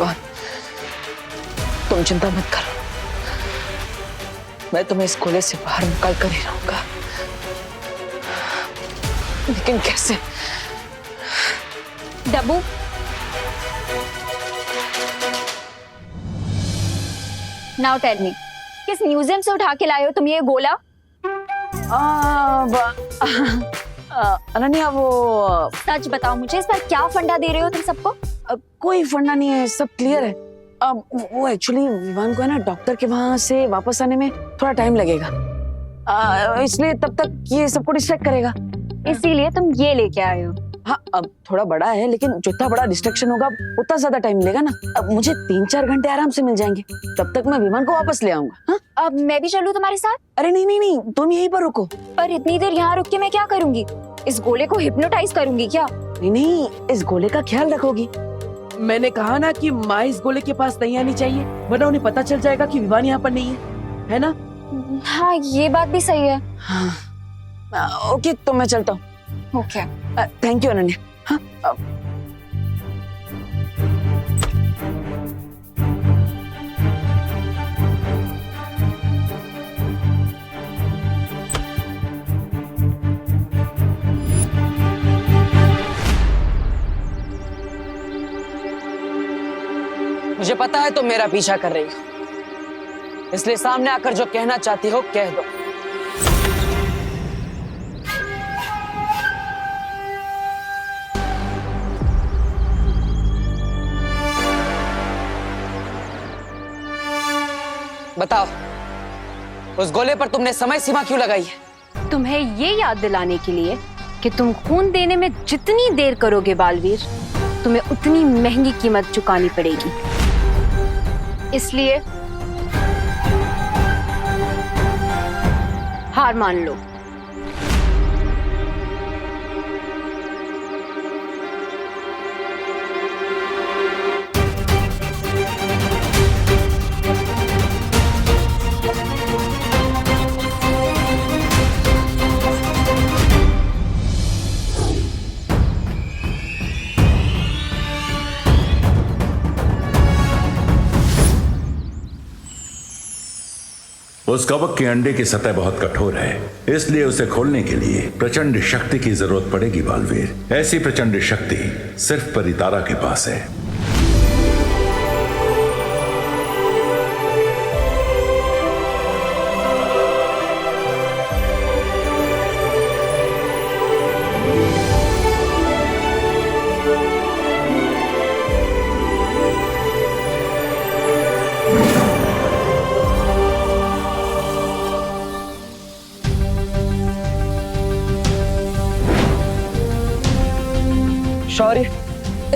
विवान, तुम चिंता मत करो, मैं तुम्हें इस गोले से बाहर निकाल कर ही रहूंगा। लेकिन कैसे? डब्बू, नाउ टेल मी, किस म्यूजियम से उठा के लाए हो तुम ये गोला? अनन्या, वो सच बताओ मुझे, इस पर क्या फंडा दे रहे हो तुम सबको? कोई फंडा नहीं है, सब क्लियर है। वो एक्चुअली विवान को है ना डॉक्टर के वहां से वापस आने में थोड़ा टाइम लगेगा, इसलिए तब तक ये सबको डिस्ट्रैक्ट करेगा, इसीलिए तुम ये लेके आए हो। हाँ, अब थोड़ा बड़ा है, लेकिन जितना बड़ा डिस्ट्रैक्शन होगा उतना ज्यादा टाइम लेगा ना। अब मुझे 3-4 घंटे आराम से मिल जाएंगे, तब तक मैं विमान को वापस ले आऊंगा। हाँ? अब मैं भी चलूं तुम्हारे साथ? अरे नहीं नहीं नहीं, तुम यहीं पर रुको। पर इतनी देर यहाँ रुक के मैं क्या करूंगी? इस गोले को हिप्नोटाइज करूंगी क्या? नहीं नहीं, इस गोले का ख्याल रखोगी। मैंने कहा ना कि माँ इस गोले के पास नहीं आनी चाहिए, वरना उन्हें पता चल जाएगा कि विवान यहाँ पर नहीं है ना? हाँ, ये बात भी सही है। हाँ, ओके, तो मैं चलता हूँ। Okay, thank you Ananya. हाँ, मुझे पता है तुम मेरा पीछा कर रही हो, इसलिए सामने आकर जो कहना चाहती हो कह दो। बताओ, उस गोले पर तुमने समय सीमा क्यों लगाई है? तुम्हें ये याद दिलाने के लिए कि तुम खून देने में जितनी देर करोगे बालवीर, तुम्हें उतनी महंगी कीमत चुकानी पड़ेगी। इसलिए हार मान लो। उस कवक के अंडे की सतह बहुत कठोर है, इसलिए उसे खोलने के लिए प्रचंड शक्ति की जरूरत पड़ेगी बालवीर। ऐसी प्रचंड शक्ति सिर्फ परितारा के पास है। शौर्य,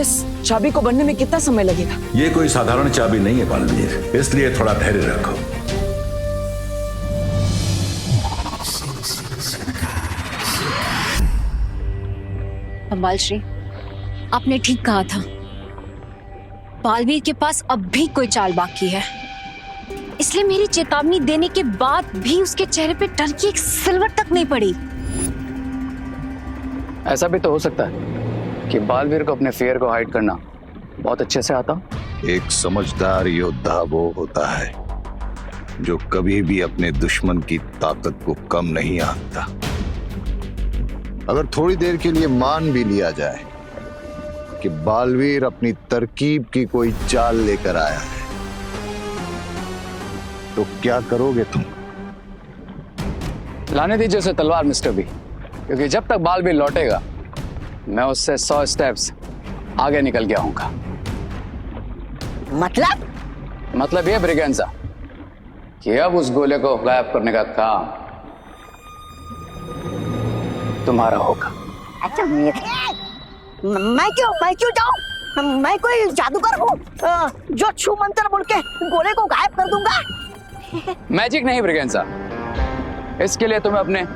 इस चाबी को बनने में कितना समय लगेगा? ये कोई साधारण चाबी नहीं है बालवीर, इसलिए थोड़ा धैर्य रखो। अम्बाल श्री, आपने ठीक कहा था, बालवीर के पास अब भी कोई चाल बाकी है। इसलिए मेरी चेतावनी देने के बाद भी उसके चेहरे पे डर की एक सिलवट तक नहीं पड़ी। ऐसा भी तो हो सकता है कि बालवीर को अपने फेयर को हाइड करना बहुत अच्छे से आता। एक समझदार योद्धा वो होता है जो कभी भी अपने दुश्मन की ताकत को कम नहीं आंकता। अगर थोड़ी देर के लिए मान भी लिया जाए कि बालवीर अपनी तरकीब की कोई चाल लेकर आया है, तो क्या करोगे तुम? लाने दीजिए उसे तलवार मिस्टर बी, क्योंकि जब तक बालवीर लौटेगा मैं उससे 100 स्टेप्स आगे निकल गया हूँगा। मतलब ये ब्रिगेंजा कि अब उस गोले को गायब करने का काम तुम्हारा होगा। अच्छा, मैं क्यों जाऊं? मैं कोई जादूगर हूँ जो छू मंत्र बोल के गोले को गायब कर दूंगा? मैजिक नहीं ब्रिगेंजा, इसके लिए तुम्हें अपने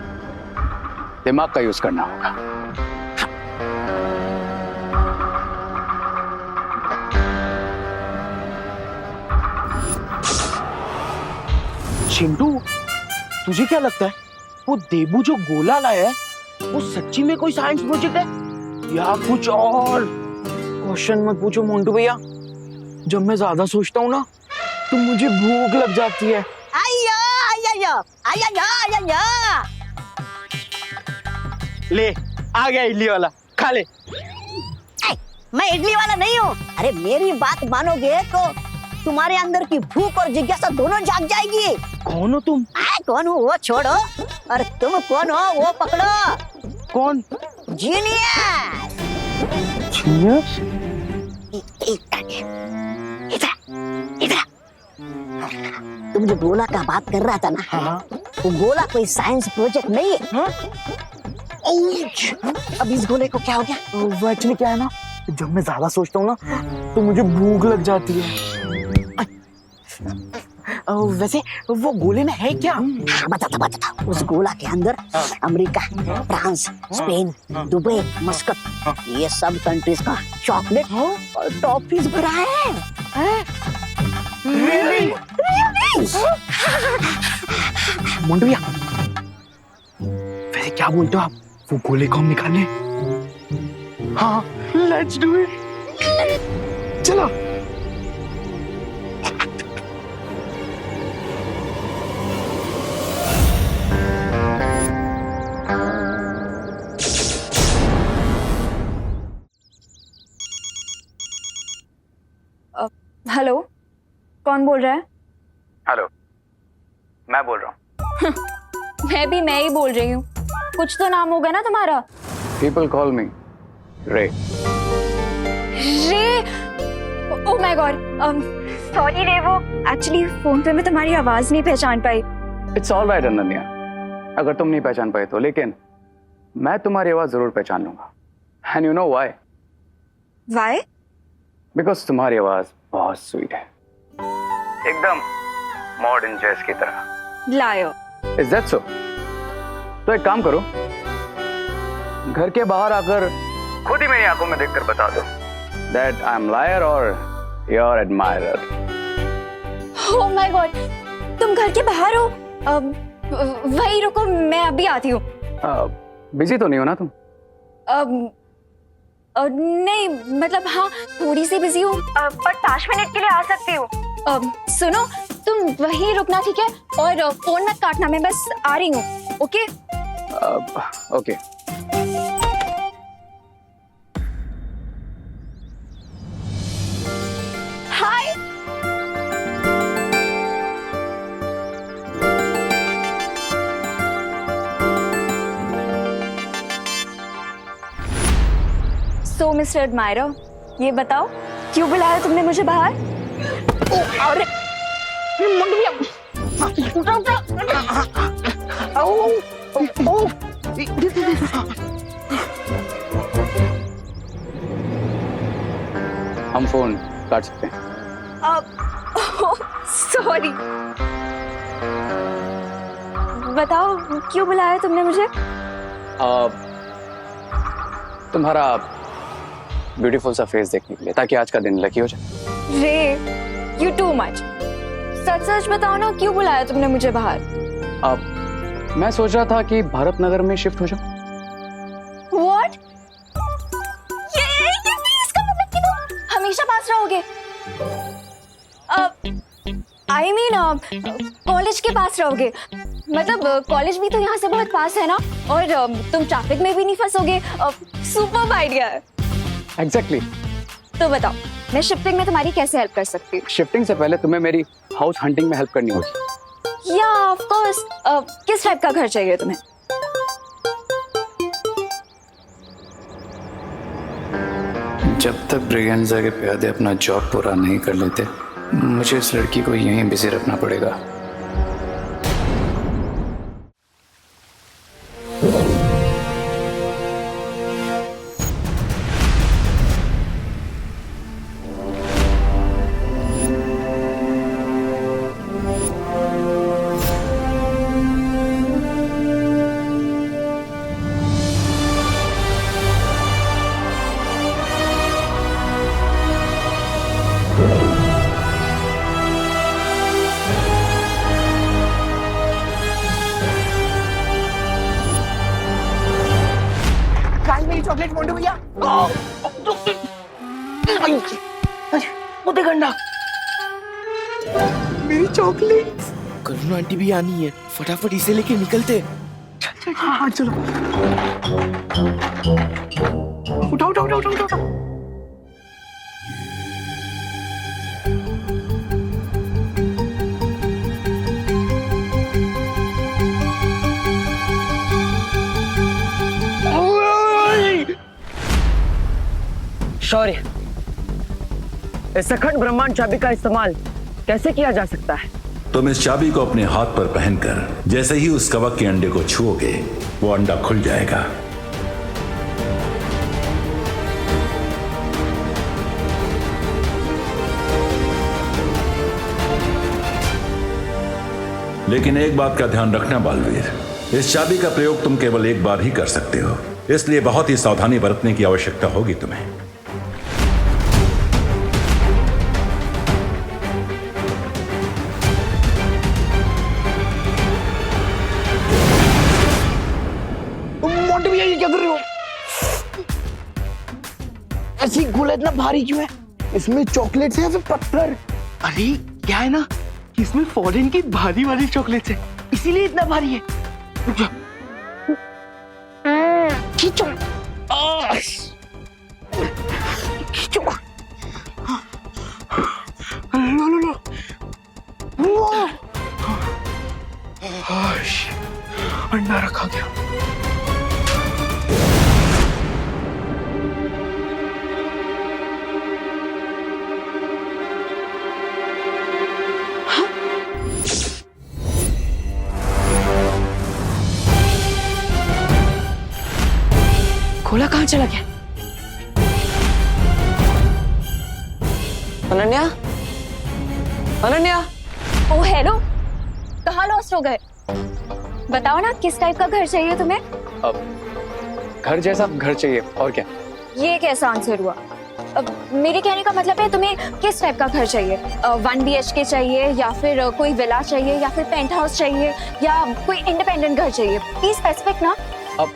दिमाग का यूज करना होगा। चिंटू, तुझे क्या लगता है वो देबू जो गोला लाया है वो सच्ची में कोई साइंस प्रोजेक्ट है या कुछ और? क्वेश्चन मत पूछो मोंटू भैया, जब मैं ज्यादा सोचता हूँ ना तो मुझे भूख लग जाती है। आया आया आया आया आया आया। ले आ गया इडली वाला, खा ले। मैं इडली वाला नहीं हूँ। अरे मेरी बात मानोगे तो तुम्हारे अंदर की भूख और जिज्ञासा दोनों जाग जाएगी। कौन हो तुम? कौन हूँ वो छोड़ो, और तुम कौन हो वो पकड़ो। कौन? जीनियस। जीनियस? इधर इधर। तुम जो गोला का बात कर रहा था ना, हाँ। वो गोला कोई साइंस प्रोजेक्ट नहीं है। हाँ? अब इस गोले को क्या हो गया? वो एक्चुअली क्या है ना, जब मैं ज्यादा सोचता हूँ ना तो मुझे भूख लग जाती है। वैसे वो गोले में है क्या? बता। उस गोला के अंदर America, France, Spain, Dubai, Muscat, ये सब कंट्रीज का चॉकलेट और टॉफीज भरा है। मोंटू भैया, वैसे क्या बोलते हो आप, वो गोले को हम निकालें? हाँ, लेट्स डू इट। चलो। हेलो, कौन बोल रहा है? हेलो, मैं बोल रहा हूँ। मैं ही बोल रही हूँ। कुछ तो नाम होगा ना तुम्हारा? पीपल कॉल मी रे। रे? ओह माय गॉड, सॉरी रे, वो एक्चुअली फोन पे मैं तुम्हारी आवाज नहीं पहचान पाई। इट्स ऑल राइट अनन्या, अगर तुम नहीं पहचान पाए तो, लेकिन मैं तुम्हारी आवाज जरूर पहचान लूंगा। And you know why? Why? Because तुम्हारी आवाज बहुत स्वीट है, एकदम मॉडर्न जैज की तरह। लायो। Is that so? तो एक काम करो, घर के बाहर आकर खुद ही मेरी आंखों में देखकर बता दो दैट आई एम लायर और your admirer. Oh my God, तुम घर के बाहर हो? वही रुको, मैं अभी आती हूँ। बिजी तो नहीं हो ना तुम? नहीं, मतलब हाँ, थोड़ी सी बिजी हूँ, पर 5 मिनट के लिए आ सकती हूँ। सुनो, तुम वहीं रुकना, ठीक है? और फोन मत काटना, मैं बस आ रही हूँ। ओके? ओके। हाय। सो मिस्टर एडमायरर, ये बताओ क्यों बुलाया तुमने मुझे बाहर? अरे हम फोन काट सकते हैं। सॉरी, बताओ क्यों बुलाया तुमने मुझे? तुम्हारा ब्यूटीफुल सा फेस देखने के लिए, ताकि आज का दिन लकी हो जाए। रे, यू टू मच। सच सच बताओ ना, क्यों बुलाया तुमने मुझे बाहर? मैं सोच रहा था कि भारत नगर में शिफ्ट हो जाऊं। What? ये इसका मतलब कि तुम हमेशा पास रहोगे? I mean, कॉलेज के पास रहोगे? मतलब कॉलेज भी तो यहाँ से बहुत पास है ना, और तुम ट्रैफिक में भी नहीं फंसोगे। सुपर आइडिया है। एग्जैक्टली। तो बताओ, मैं शिफ्टिंग में तुम्हारी कैसे हेल्प कर सकती हूँ? शिफ्टिंग से पहले तुम्हें मेरी हाउस हंटिंग में हेल्प करनी होगी। या ऑफ कोर्स। किस टाइप का घर चाहिए तुम्हें? जब तक ब्रिगेंजा के प्यादे अपना जॉब पूरा नहीं कर लेते, मुझे इस लड़की को यहीं बिजी रखना पड़ेगा। चॉकलेट मोंटू भैया। वो देख अंडा, मेरी चॉकलेट। करुणा आंटी भी आनी है, फटाफट इसे लेके निकलते। चल हाँ चलो, उठाओ उठाओ उठाओ उठाओ उठाओ। शौर्य, इस अखंड ब्रह्मांड चाबी का इस्तेमाल कैसे किया जा सकता है? तुम इस चाबी को अपने हाथ पर पहनकर जैसे ही उस कवक के अंडे को छुओगे वो अंडा खुल जाएगा। लेकिन एक बात का ध्यान रखना बालवीर, इस चाबी का प्रयोग तुम केवल एक बार ही कर सकते हो, इसलिए बहुत ही सावधानी बरतने की आवश्यकता होगी तुम्हें। मोंटे भैया ये क्या कर रहे हो? ऐसी गोला इतना भारी क्यों है? इसमें चॉकलेट्स है या फिर पत्थर? अरे क्या है ना कि इसमें फॉरेन की भारी वाली चॉकलेट्स है, इसीलिए इतना भारी है। रुक जा। खींचो, खींचो। लो लो लो। अंडा रखा गया। गोला कहाँ चला गया? अनन्या, अनन्या। ओ हेलो, कहाँ लॉस्ट हो गए? बताओ ना किस टाइप का घर चाहिए तुम्हें? घर जैसा घर चाहिए, और क्या? ये कैसा आंसर हुआ? मेरे कहने का मतलब है तुम्हें किस टाइप का घर चाहिए? 1 BHK चाहिए या फिर कोई विला चाहिए या फिर पेंट हाउस चाहिए या कोई इंडिपेंडेंट घर चाहिए? प्लीज स्पेसिफिक ना। अब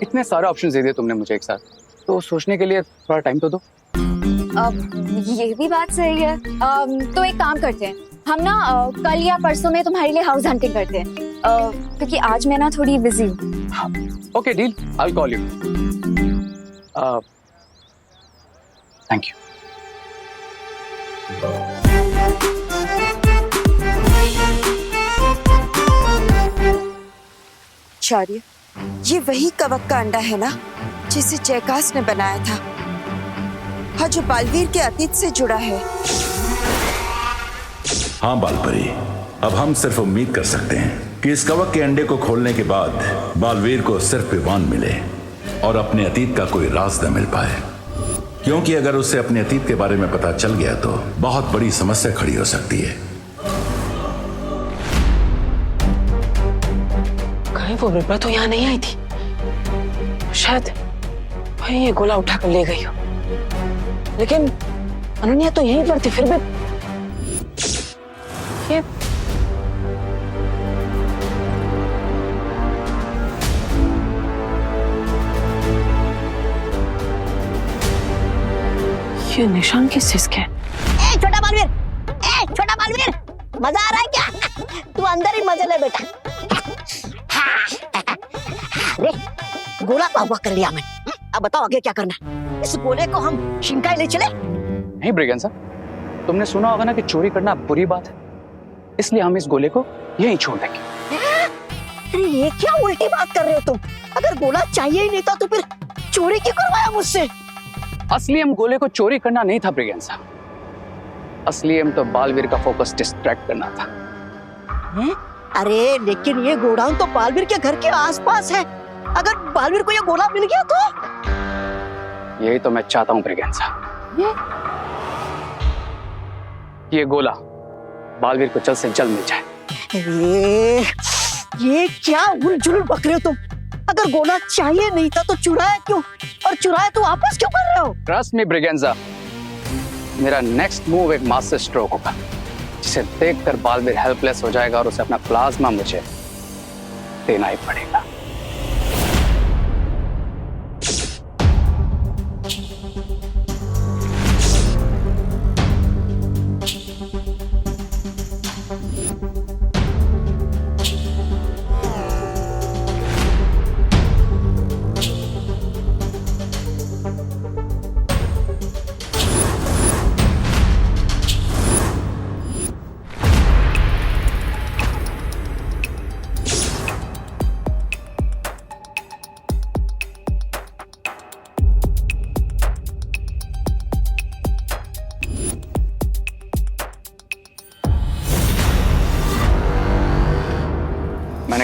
इतने सारे ऑप्शंस दे दिए तुमने मुझे एक साथ, तो सोचने के लिए थोड़ा टाइम तो दो। ये भी बात सही है। तो एक काम करते हैं, हम ना कल या परसों में तुम्हारे लिए हाउस हंटिंग करते हैं, क्योंकि आज मैं ना थोड़ी बिजी हूँ। Okay deal, I will call you. Thank you. Shaurya, ये वही कवक का अंडा है ना जिसे जयकास ने बनाया था और जो बालवीर के अतीत से जुड़ा है? हाँ बालपरी, अब हम सिर्फ उम्मीद कर सकते हैं कि इस कवक के अंडे को खोलने के बाद बालवीर को सिर्फ विवान मिले और अपने अतीत का कोई राज न मिल पाए, क्योंकि अगर उसे अपने अतीत के बारे में पता चल गया तो बहुत बड़ी समस्या खड़ी हो सकती है। कहीं वो विप्रा तो यहाँ नहीं आई थी, शायद वही ये गोला उठाकर ले गई हो। लेकिन अनन्या तो यहीं पर थी, फिर भी ये निशान किस चीज के? छोटा बालवीर, छोटा बालवीर, मजा आ रहा है क्या? तू अंदर ही मजे ले बेटा। अरे गोला पावा कर लिया मैंने, अब बताओ आगे क्या करना है? इस गोले को हम शिंकाई ले चले? नहीं ब्रिगेंसा, तुमने सुना होगा ना कि चोरी करना बुरी बात है, इसलिए हम इस गोले को यहीं छोड़ देंगे। अरे ये क्या उल्टी बात कर रहे हो तुम? अगर गोला चाहिए ही नहीं था तो फिर चोरी क्यों करवाया मुझसे? असली हम गोले को चोरी करना नहीं था ब्रिगेंसा, असली हम तो बालवीर का फोकस डिस्ट्रैक्ट करना था। अरे लेकिन ये गोडाउन तो बालवीर के घर के आसपास है, अगर बालवीर को ये गोला मिल गया तो? यही तो मैं चाहता हूँ ब्रिगेंसा, ये गोला बालवीर को जल्द से जल्द मिल जाए। ये क्या उलझुल बक रहे हो तुम? अगर गोला चाहिए नहीं था तो चुराया क्यों, और चुराया तो वापस क्यों कर रहे हो? ट्रस्ट मी ब्रिगेंसा, मेरा नेक्स्ट मूव एक मास्टर स्ट्रोक होगा जिसे देखकर बालवीर हेल्पलेस हो जाएगा और उसे अपना प्लाज्मा मुझे देना ही पड़ेगा।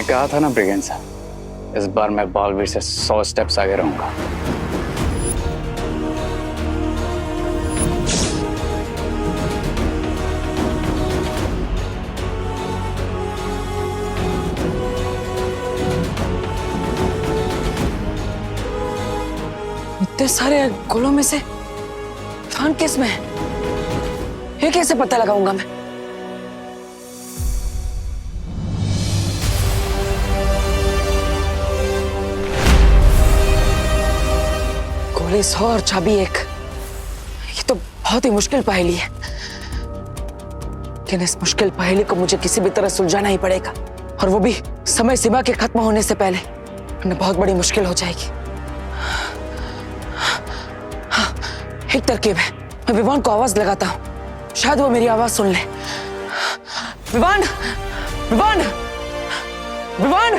कहा था ना ब्रिगेंसा, इस बार मैं बालवीर से 100 स्टेप्स आगे रहूंगा। इतने सारे गोलों में से विवान किस में है? ये कैसे पता लगाऊंगा मैं? गोली 100 और चाबी 1। ये तो बहुत ही मुश्किल पहेली है, लेकिन इस मुश्किल पहेली को मुझे किसी भी तरह सुलझाना ही पड़ेगा, और वो भी समय सीमा के खत्म होने से पहले, वरना बहुत बड़ी मुश्किल हो जाएगी। एक तरकीब है, मैं विवान को आवाज लगाता हूँ, शायद वो मेरी आवाज सुन ले। विवान, विवान, विवान,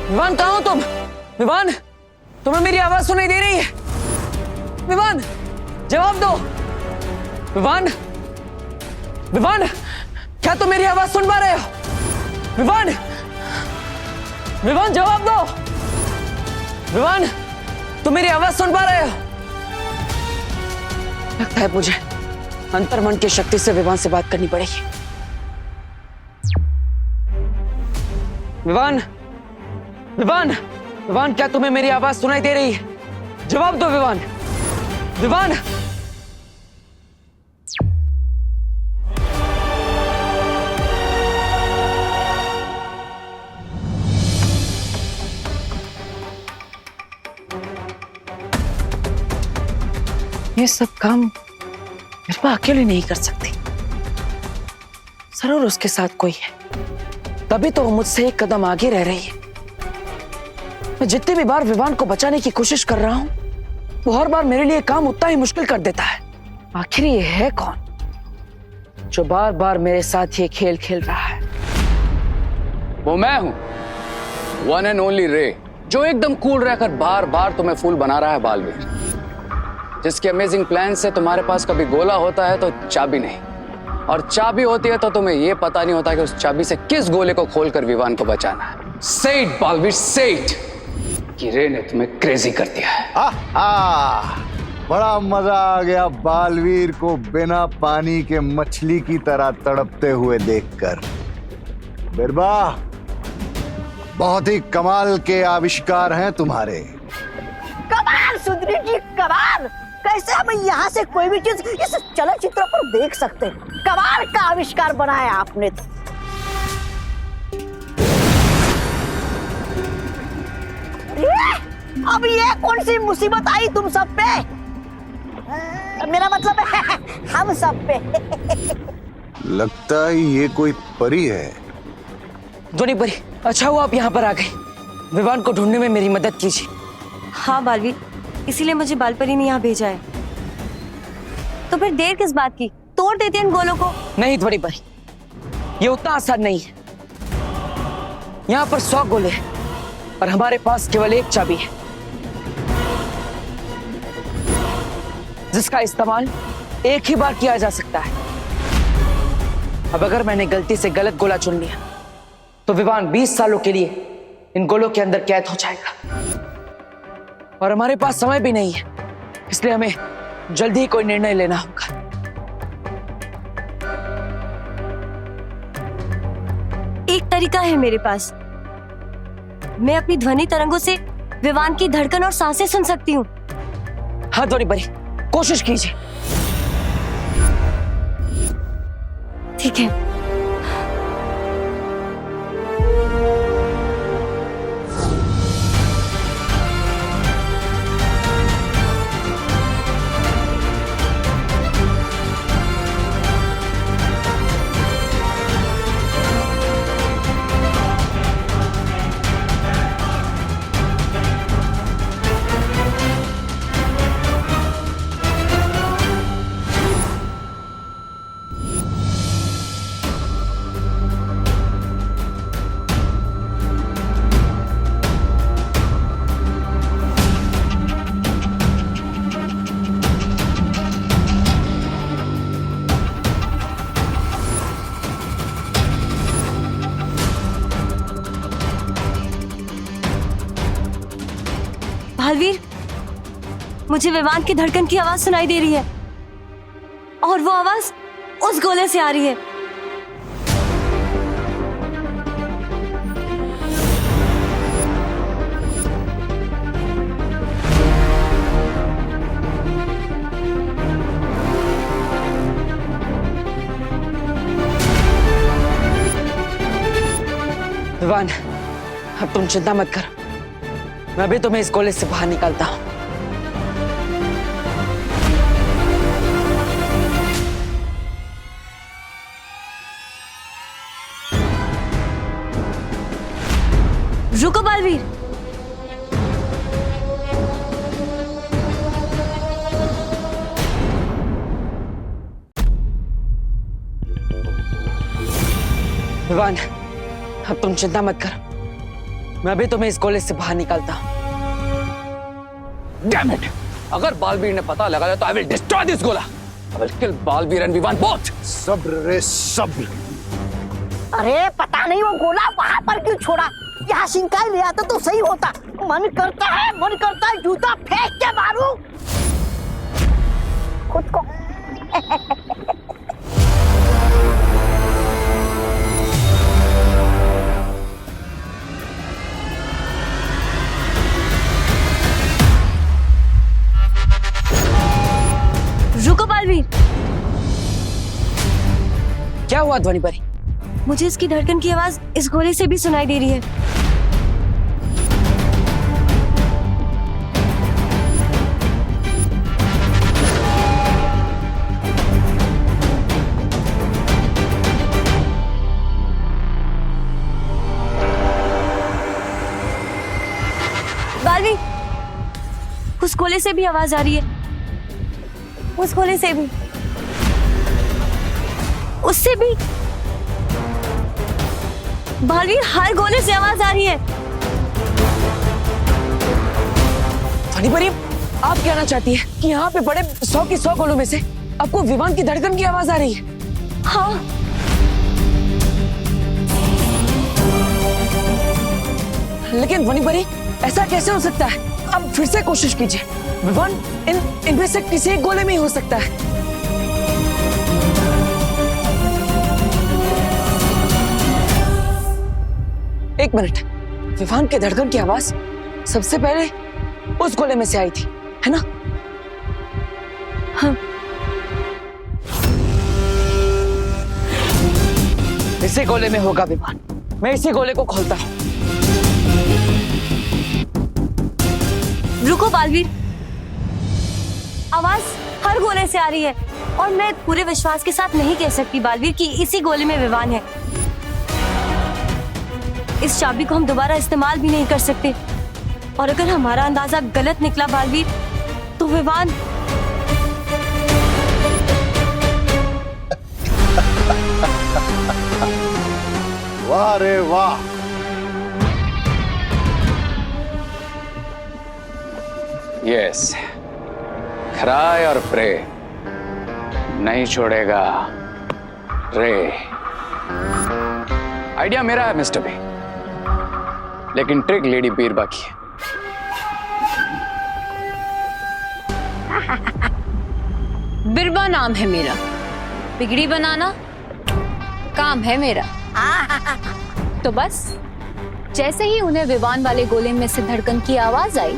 विवान कहाँ हो तुम? विवान, तुम्हें मेरी आवाज सुनाई दे रही है? विवान, जवाब दो। विवान, विवान, क्या तुम मेरी आवाज सुन पा रहे हो? विवान, विवान जवाब दो। विवान, तुम मेरी आवाज सुन पा रहे हो? लगता है मुझे अंतर्मन की शक्ति से विवान से बात करनी पड़ेगी। विवान, विवान, विवान, क्या तुम्हें मेरी आवाज सुनाई दे रही है? जवाब दो विवान। विवान, ये सब काम मेरे पास अकेले नहीं कर सकती, जरूर उसके साथ कोई है, तभी तो वो मुझसे एक कदम आगे रह रही है। मैं जितनी भी बार विवान को बचाने की कोशिश कर रहा हूं, वो हर बार मेरे लिए काम उतना ही मुश्किल कर देता है। आखिर ये है कौन जो बार बार मेरे साथ ये खेल खेल रहा है? वो मैं हूं, वन एंड ओनली रे, जो एकदम कूल रहकर बार बार तुम्हें फूल बना रहा है बालवीर, जिसके अमेजिंग प्लान से तुम्हारे पास कभी गोला होता है तो चाबी नहीं, और चाबी होती है तो तुम्हें यह पता नहीं होता कि उस चाबी से किस गोले को खोलकर विवान को बचाना है। से इट बालवीर, से इट, कि रे ने तुम्हें क्रेजी कर दिया है। बड़ा मजा आ गया बालवीर को बिना पानी के मछली की तरह तड़पते हुए देखकर। बिरबा, बहुत ही कमाल के आविष्कार हैं तुम्हारे। कमाल सुंदरी जी, कमाल। कैसे हम यहाँ से कोई भी चीज इस चलचित्र पर देख सकते हैं? कमाल का आविष्कार बनाया आपने। अब ये कौन सी मुसीबत आई तुम सब पे? मेरा मतलब है हम सब पे। लगता है ये कोई परी है। ध्वनि परी, अच्छा हुआ आप यहाँ पर आ गए। विवान को ढूंढने में मेरी मदद कीजिए। हाँ बालवीर, इसीलिए मुझे बालपरी ने यहाँ भेजा है। तो फिर देर किस बात की? तोड़ देते इन गोलों को। नहीं ध्वनि परी, ये उतना आसान नहीं है। यहाँ पर 100 गोले हैं और हमारे पास केवल एक चाबी है, जिसका इस्तेमाल एक ही बार किया जा सकता है। अब अगर मैंने गलती से गलत गोला चुन लिया तो विवान 20 सालों के लिए इन गोलों के अंदर कैद हो जाएगा, और हमारे पास समय भी नहीं है, इसलिए हमें जल्दी ही कोई निर्णय लेना होगा। एक तरीका है मेरे पास। मैं अपनी ध्वनि तरंगों से विवान की धड़कन और सांसें सुन सकती हूँ। हाँ ध्वनि परी, कोशिश कीजिए। ठीक है। बालवीर, मुझे विवान की धड़कन की आवाज सुनाई दे रही है और वो आवाज उस गोले से आ रही है। विवान, अब तुम चिंता मत कर, मैं अभी तुम्हें इस गोले से बाहर निकालता हूं। रुको बालवीर, विवान, अब तुम चिंता मत कर, मैं अभी तुम्हें इस गोले से बाहर निकालता हूं। Damn it! अगर बालवीर ने पता लगाया तो I will destroy this गोला. I will kill Baalveer and Vivaan both. सब्र रे सब्र। अरे पता नहीं वो गोला वहां पर क्यों छोड़ा, यहाँ सिंकाई ले आता तो सही होता। मन करता है जूता फेंक के मारूं खुद को। रुको बालवीर, क्या हुआ ध्वनि परी? मुझे इसकी धड़कन की आवाज इस गोले से भी सुनाई दे रही है। बालवीर, उस गोले से भी आवाज आ रही है, उस गोले से भी, उससे भी। बालवीर, हर गोले से आवाज आ रही है। ध्वनि परी, आप कहना चाहती है कि यहाँ पे बड़े 100 की 100 गोलों में से आपको विमान की धड़कन की आवाज आ रही है? हाँ। लेकिन ध्वनि परी, ऐसा कैसे हो सकता है? अब फिर से कोशिश कीजिए। विमान इनमें से किसी एक गोले में ही हो सकता है। एक मिनट, विमान के धड़कन की आवाज सबसे पहले उस गोले में से आई थी, है ना? हाँ। इसी गोले में होगा विमान। मैं इसी गोले को खोलता हूं। रुको बालवीर, आवाज हर गोले से आ रही है और मैं पूरे विश्वास के साथ नहीं कह सकती बालवीर कि इसी गोले में विवान है। इस चाबी को हम दोबारा इस्तेमाल भी नहीं कर सकते और अगर हमारा अंदाजा गलत निकला बालवीर, तो विवान वाह रे वाह। यस, क्राई और प्रे नहीं छोड़ेगा रे। आइडिया मेरा है मिस्टर बी, लेकिन ट्रिक लेडी बीरबा की है। बिरबा नाम है मेरा, बिगड़ी बनाना काम है मेरा। तो बस जैसे ही उन्हें विमान वाले गोले में से धड़कन की आवाज आई,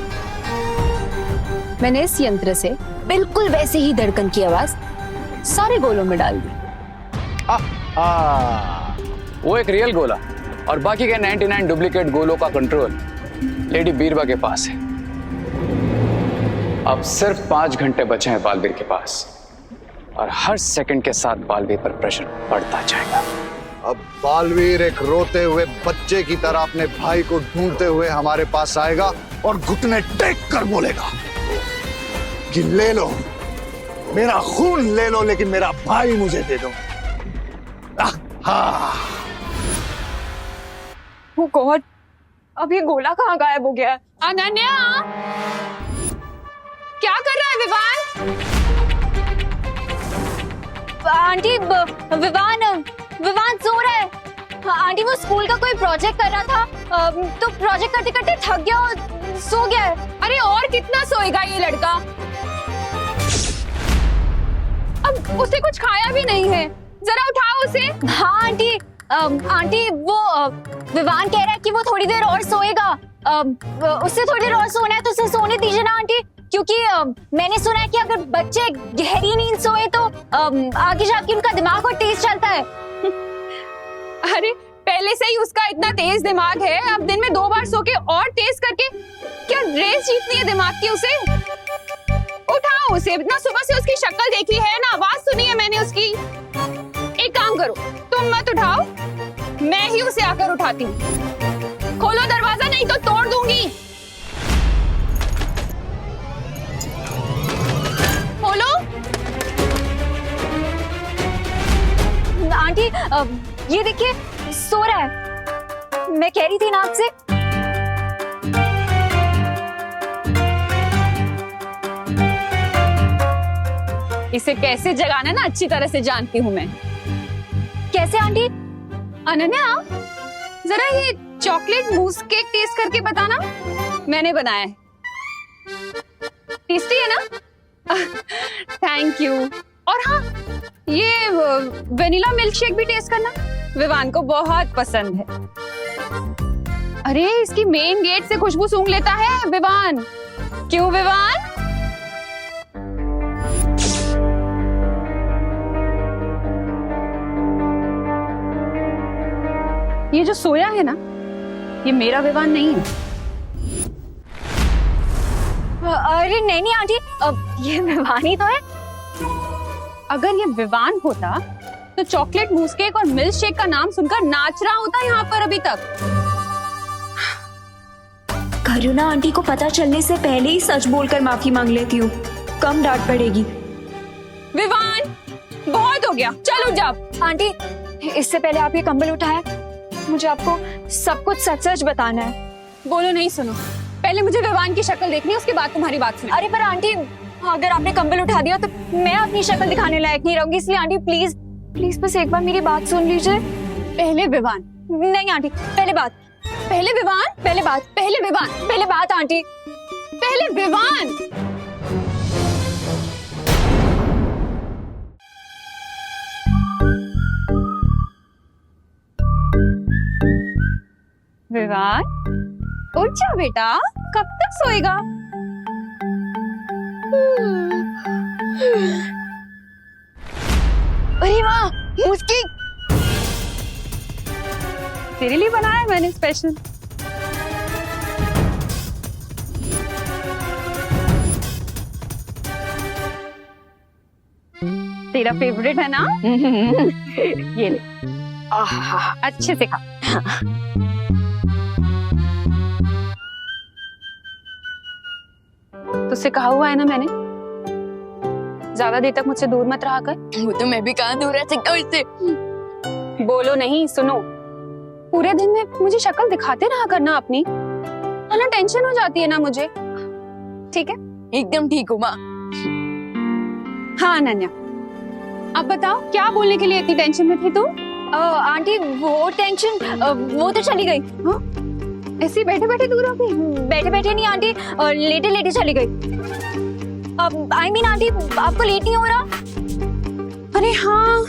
मैंने इस यंत्र से बिल्कुल वैसे ही धड़कन की आवाज सारे गोलों में डाल दी। वो एक रियल गोला और बाकी के 99 डुप्लीकेट गोलों का कंट्रोल लेडी बीरबा के पास है। अब सिर्फ 5 घंटे बचे हैं बालवीर के पास और हर सेकंड के साथ बालवीर पर प्रेशर बढ़ता जाएगा। अब बालवीर एक रोते हुए बच्चे की तरह अपने भाई को ढूंढते हुए हमारे पास आएगा और घुटने टेक कर बोलेगा कि ले लो मेरा खून, ले लो, लेकिन मेरा भाई मुझे दे दो। Oh God, अब ये गोला कहाँ गायब हो गया? अनन्या, क्या कर रहा है विवान? आंटी, विवान सो रहा है। आंटी वो स्कूल का कोई प्रोजेक्ट कर रहा था, तो प्रोजेक्ट करते करते थक गया और सो गया है। अरे और कितना सोएगा ये लड़का? अब उसे कुछ खाया भी नहीं है, जरा उठाओ उसे। हाँ आंटी, आंटी वो विवान कह रहा है कि वो थोड़ी देर और सोएगा। उससे थोड़ी देर और सोना है तो उसे सोने दीजिए ना आंटी, क्योंकि मैंने सुना है कि अगर बच्चे गहरी नींद सोए तो आगे जाके उनका दिमाग और तेज चलता है। अरे पहले से ही उसका इतना तेज दिमाग है, अब दिन में 2 बार सो के और तेज करके क्या रेस जीतनी है दिमाग की उसे? उठाओ उसे, इतना सुबह से उसकी शक्ल देखी है ना, आवाज सुनी है मैंने उसकी। एक काम करो, तुम मत उठाओ, मैं ही उसे आकर उठाती हूँ। खोलो दरवाजा नहीं तो तोड़ दूंगी। खोलो। आंटी ये देखिए सो रहा है, मैं कह रही थी ना आपसे। इसे कैसे जगाना ना अच्छी तरह से जानती हूँ मैं। कैसे आंटी? अनन्या जरा ये चॉकलेट मूस केक टेस्ट करके बताना, मैंने बनाया है। टेस्टी है ना? Thank you. और हाँ, ये वेनिला मिल्क शेक भी टेस्ट करना, विवान को बहुत पसंद है। अरे इसकी मेन गेट से खुशबू सूंघ लेता है विवान। क्यों विवान? ये जो सोया है ना, ये मेरा विवान नहीं है। अरे नहीं आंटी, ये विवान ही तो है। अगर ये विवान होता तो चॉकलेट मूस केक और मिल्क शेक का नाम सुनकर नाच रहा होता यहाँ पर अभी तक। करुणा आंटी को पता चलने से पहले ही सच बोलकर माफी मांग लेती हूँ, कम डांट पड़ेगी। विवान बहुत हो गया, चल उठ जा। आंटी इससे पहले आप ये कंबल उठाया, मुझे आपको सब कुछ सच सच बताना है। बोलो नहीं सुनो, पहले मुझे विवान की शक्ल देखनी है, उसके बाद तुम्हारी बात सुनो। अरे पर आंटी अगर आपने कंबल उठा दिया तो मैं अपनी शक्ल दिखाने लायक नहीं रहूंगी, इसलिए आंटी प्लीज प्लीज बस एक बार मेरी बात सुन लीजिए। पहले विवान। नहीं आंटी, पहले बात। पहले विवान, पहले बात। पहले विवान, पहले बात आंटी। पहले विवान। विवान उठ जा बेटा, कब तक सोएगा? अरे वाह, मुस्की तेरे लिए बनाया है मैंने स्पेशल। तेरा फेवरेट है ना? ये ले, अच्छे से खा। तुझसे कहा हुआ है ना मैंने, ज्यादा देर तक मुझझसे दूर मत रहा कर। वो तो मैं भी कहाँ दूर रह सकता हूँ इससे। बोलो नहीं, सुनो। पूरे दिन में मुझे शक्ल दिखाते रहा करना अपनी, वरना टेंशन हो जाती है ना मुझे। ठीक है? एकदम ठीक हूँ माँ। हाँ अनन्या, अब बताओ क्या बोलने के लिए इतनी टेंशन में थी तू? आंटी वो टेंशन वो तो चली गई। हाँ? ऐसे बैठे बैठे दूर हो गई? बैठे बैठे नहीं आंटी, लेटे लेटे चली गई। आई मीन आंटी आपको लेट नहीं हो रहा? अरे हाँ,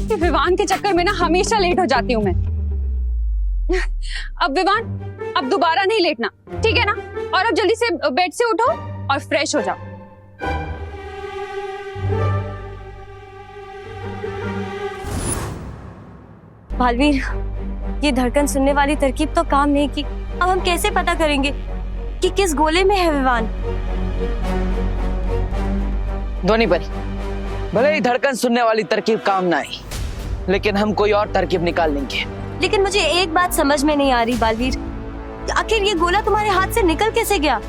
ये विवान के चक्कर में ना हमेशा लेट हो जाती हूँ मैं। अब विवान, अब दोबारा नहीं लेटना, ठीक है ना? और अब जल्दी से बेड से उठो और फ्रेश हो जाओ। बालवीर, ये धड़कन सुनने वाली तरकीब तो काम नहीं की। अब हम कैसे पता करेंगे कि किस गोले में है विवान? ध्वनि परी, भले ही धड़कन सुनने वाली तरकीब काम ना आई, लेकिन हम कोई और तरकीब निकाल लेंगे। लेकिन मुझे एक बात समझ में नहीं आ रही बालवीर, आखिर ये गोला तुम्हारे हाथ से निकल कैसे गया?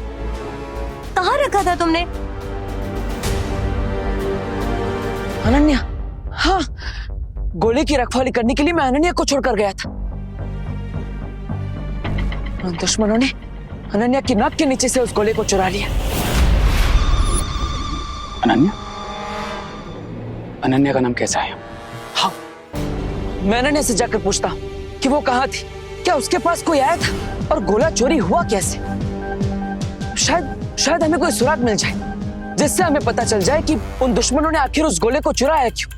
कहाँ रखा था तुमने? अनन्या, हाँ, गोले की रखवाली करने के लिए मैं अनन्या को छोड़कर गया था। उन दुश्मनों ने अनन्या की नाक के नीचे से उस गोले को चुरा लिया। अनन्या? अनन्या का नाम कैसा है? हाँ, मैं अनन्या से जाकर पूछता कि वो कहाँ थी, क्या उसके पास कोई आया था और गोला चोरी हुआ कैसे। शायद हमें कोई सुराग मिल जाए जिससे हमें पता चल जाए कि उन दुश्मनों ने आखिर उस गोले को चुराया क्यों।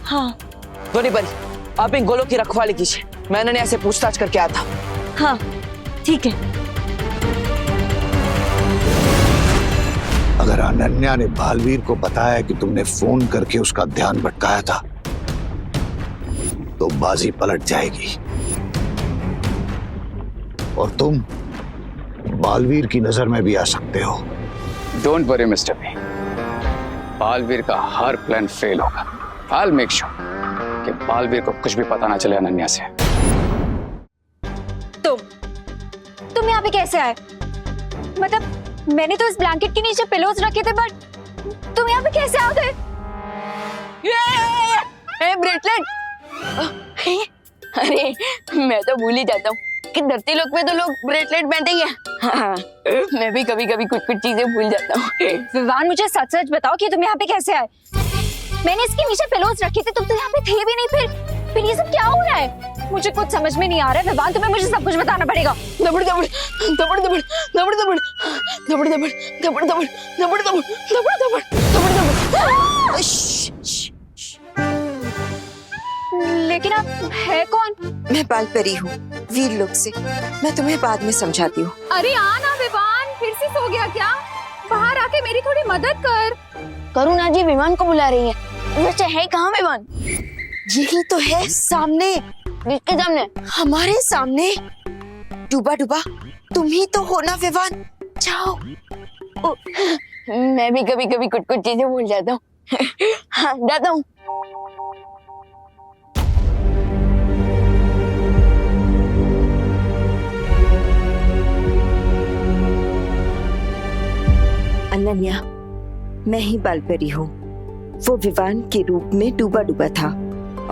हाँ धोनी बनी, आप इन गोलों की रखवाली कीजिए, मैं अनन्या से पूछताछ करके आता हूँ। हाँ ठीक है। अगर अनन्या ने बालवीर को बताया कि तुमने फोन करके उसका ध्यान भटकाया था तो बाजी पलट जाएगी और तुम बालवीर की नजर में भी आ सकते हो। Don't worry mister B, Baalveer का हर प्लान फेल होगा। I'll make sure कि बालवीर को कुछ भी पता ना चले अनन्या से। तुम यहाँ पे कैसे आए? मतलब मैंने तो इस ब्लैंकेट के नीचे पिलोज रखे थे, बट तुम यहाँ पे कैसे आ गए? ब्रेसलेट। अरे मैं तो भूल ही जाता हूँ कि धरती लोक पे तो लोग ब्रेसलेट पहनते ही हैं। हाँ, मैं भी कभी कभी कुछ चीजें भूल जाता हूँ। विवान, मुझे सच सच बताओ कि तुम यहाँ पे कैसे आए? मैंने इसके नीचे पिलोज रखे थे, तुम तो यहाँ पे थे भी नहीं। फिर ये सब क्या हो रहा है? मुझे कुछ समझ में नहीं आ रहा है विवान, तुम्हें मुझे सब कुछ बताना पड़ेगा। दबड़ दबड़ दबड़ दबड़ दबड़ दबड़ दबड़ दबड़ दबड़ दबड़ दबड़ दबड़ दबड़ दबड़ दबड़ दबड़। लेकिन आप है कौन? मैं बालपरी हूँ, वीर लोक से। मैं तुम्हें बाद में समझाती हूँ। अरे आना विवान, फिर से सो गया क्या? बाहर आके मेरी थोड़ी मदद कर। करुणा जी विमान को बुला रही है। वैसे है कहाँ विमान? यही तो है, सामने। किसके सामने? हमारे सामने। डूबा डूबा तुम ही तो हो ना विवान, जाओ। मैं भी कभी कभी कुछ चीजें भूल जाता हूँ। हाँ, जाता हूँ। अनन्या, मैं ही बालपरी हूँ। वो विवान के रूप में डूबा डूबा था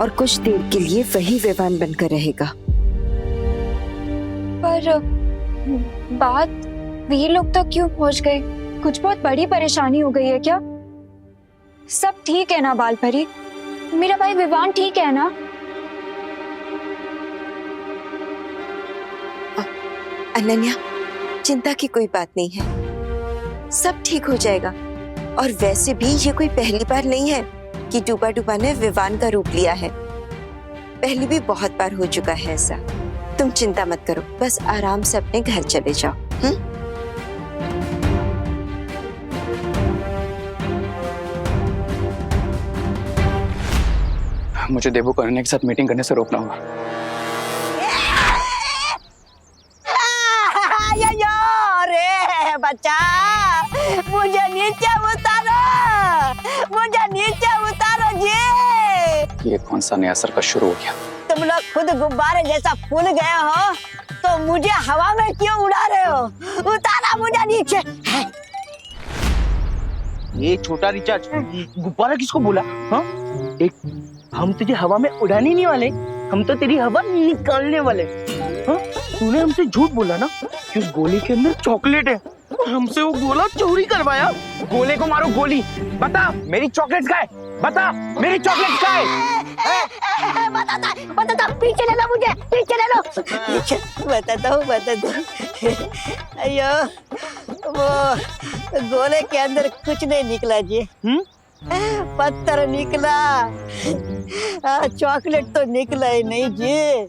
और कुछ देर के लिए वही विवान बनकर रहेगा। पर बात वीर लोग तक क्यों पहुंच गई? कुछ बहुत बड़ी परेशानी हो गई है क्या? सब ठीक है ना बालपरी? मेरा भाई विवान ठीक है ना? अनन्या, चिंता की कोई बात नहीं है, सब ठीक हो जाएगा। और वैसे भी ये कोई पहली बार नहीं है कि डूबा डूबा ने विवान का रूप लिया है। पहले भी बहुत बार हो चुका है ऐसा। तुम चिंता मत करो, बस आराम से अपने घर चले जाओ। मुझे देवू को अनन्या के साथ मीटिंग करने से रोकना होगा। अरे बच्चा, मुझे नीचे उतारो जी। ये कौन सा नया सर्कस शुरू हो गया? तुम लोग खुद गुब्बारे जैसा फूल गए हो तो मुझे हवा में क्यों उड़ा रहे हो? उतारा मुझे नीचे। ये छोटा रिचार्ज गुब्बारा किसको बोला? हाँ, हम तुझे हवा में उड़ाने नहीं वाले, हम तो तेरी हवा निकालने वाले। हाँ, तूने हमसे झूठ बोला ना कि उस गोले के अंदर चॉकलेट है और हमसे वो गोला चोरी करवाया। गोले को मारो गोली। बता मेरी चॉकलेट का है, बता मेरी चॉकलेट का है। बताता, पीछे ले लो मुझे, पीछे ले लो। बताता हूँ। अयो, वो गोले के अंदर कुछ नहीं निकला जी। पत्थर निकला, चॉकलेट तो निकला ही नहीं जी।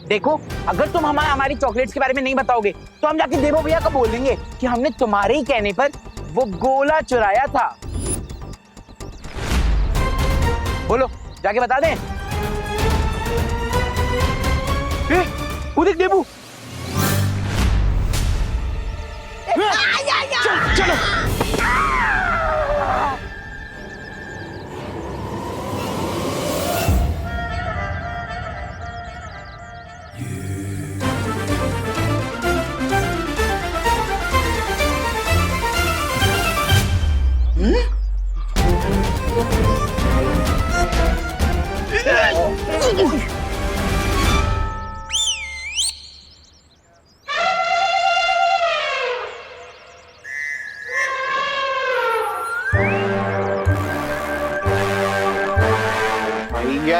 देखो, अगर तुम हमारी चॉकलेट्स के बारे में नहीं बताओगे तो हम जाके देवो भैया को बोलेंगे कि हमने तुम्हारे ही कहने पर वो गोला चुराया था। बोलो, जाके बता दें। वो देख देवू। चलो।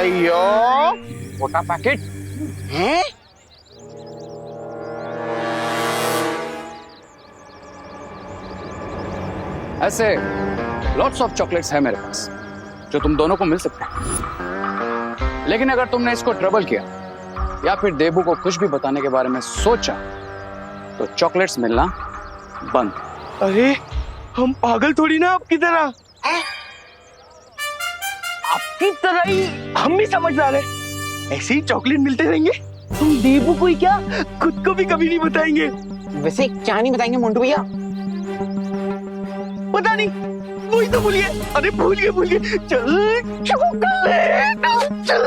yo छोटा पैकेट हैं? ऐसे लॉट्स ऑफ चॉकलेट्स है मेरे पास जो तुम दोनों को मिल सकते हैं, लेकिन अगर तुमने इसको ट्रबल किया या फिर देबू को कुछ भी बताने के बारे में सोचा तो चॉकलेट्स मिलना बंद। अरे हम पागल थोड़ी ना आपकी तरह, आपकी तरह ही हम भी समझदार हैं। ऐसे ही चॉकलेट मिलते रहेंगे। हम देबू को ही क्या, खुद को भी कभी नहीं बताएंगे। वैसे क्या नहीं बताएंगे मोन्टू भैया? पता नहीं, वही तो भूलिए। अरे भूलिए चल चॉकलेट चल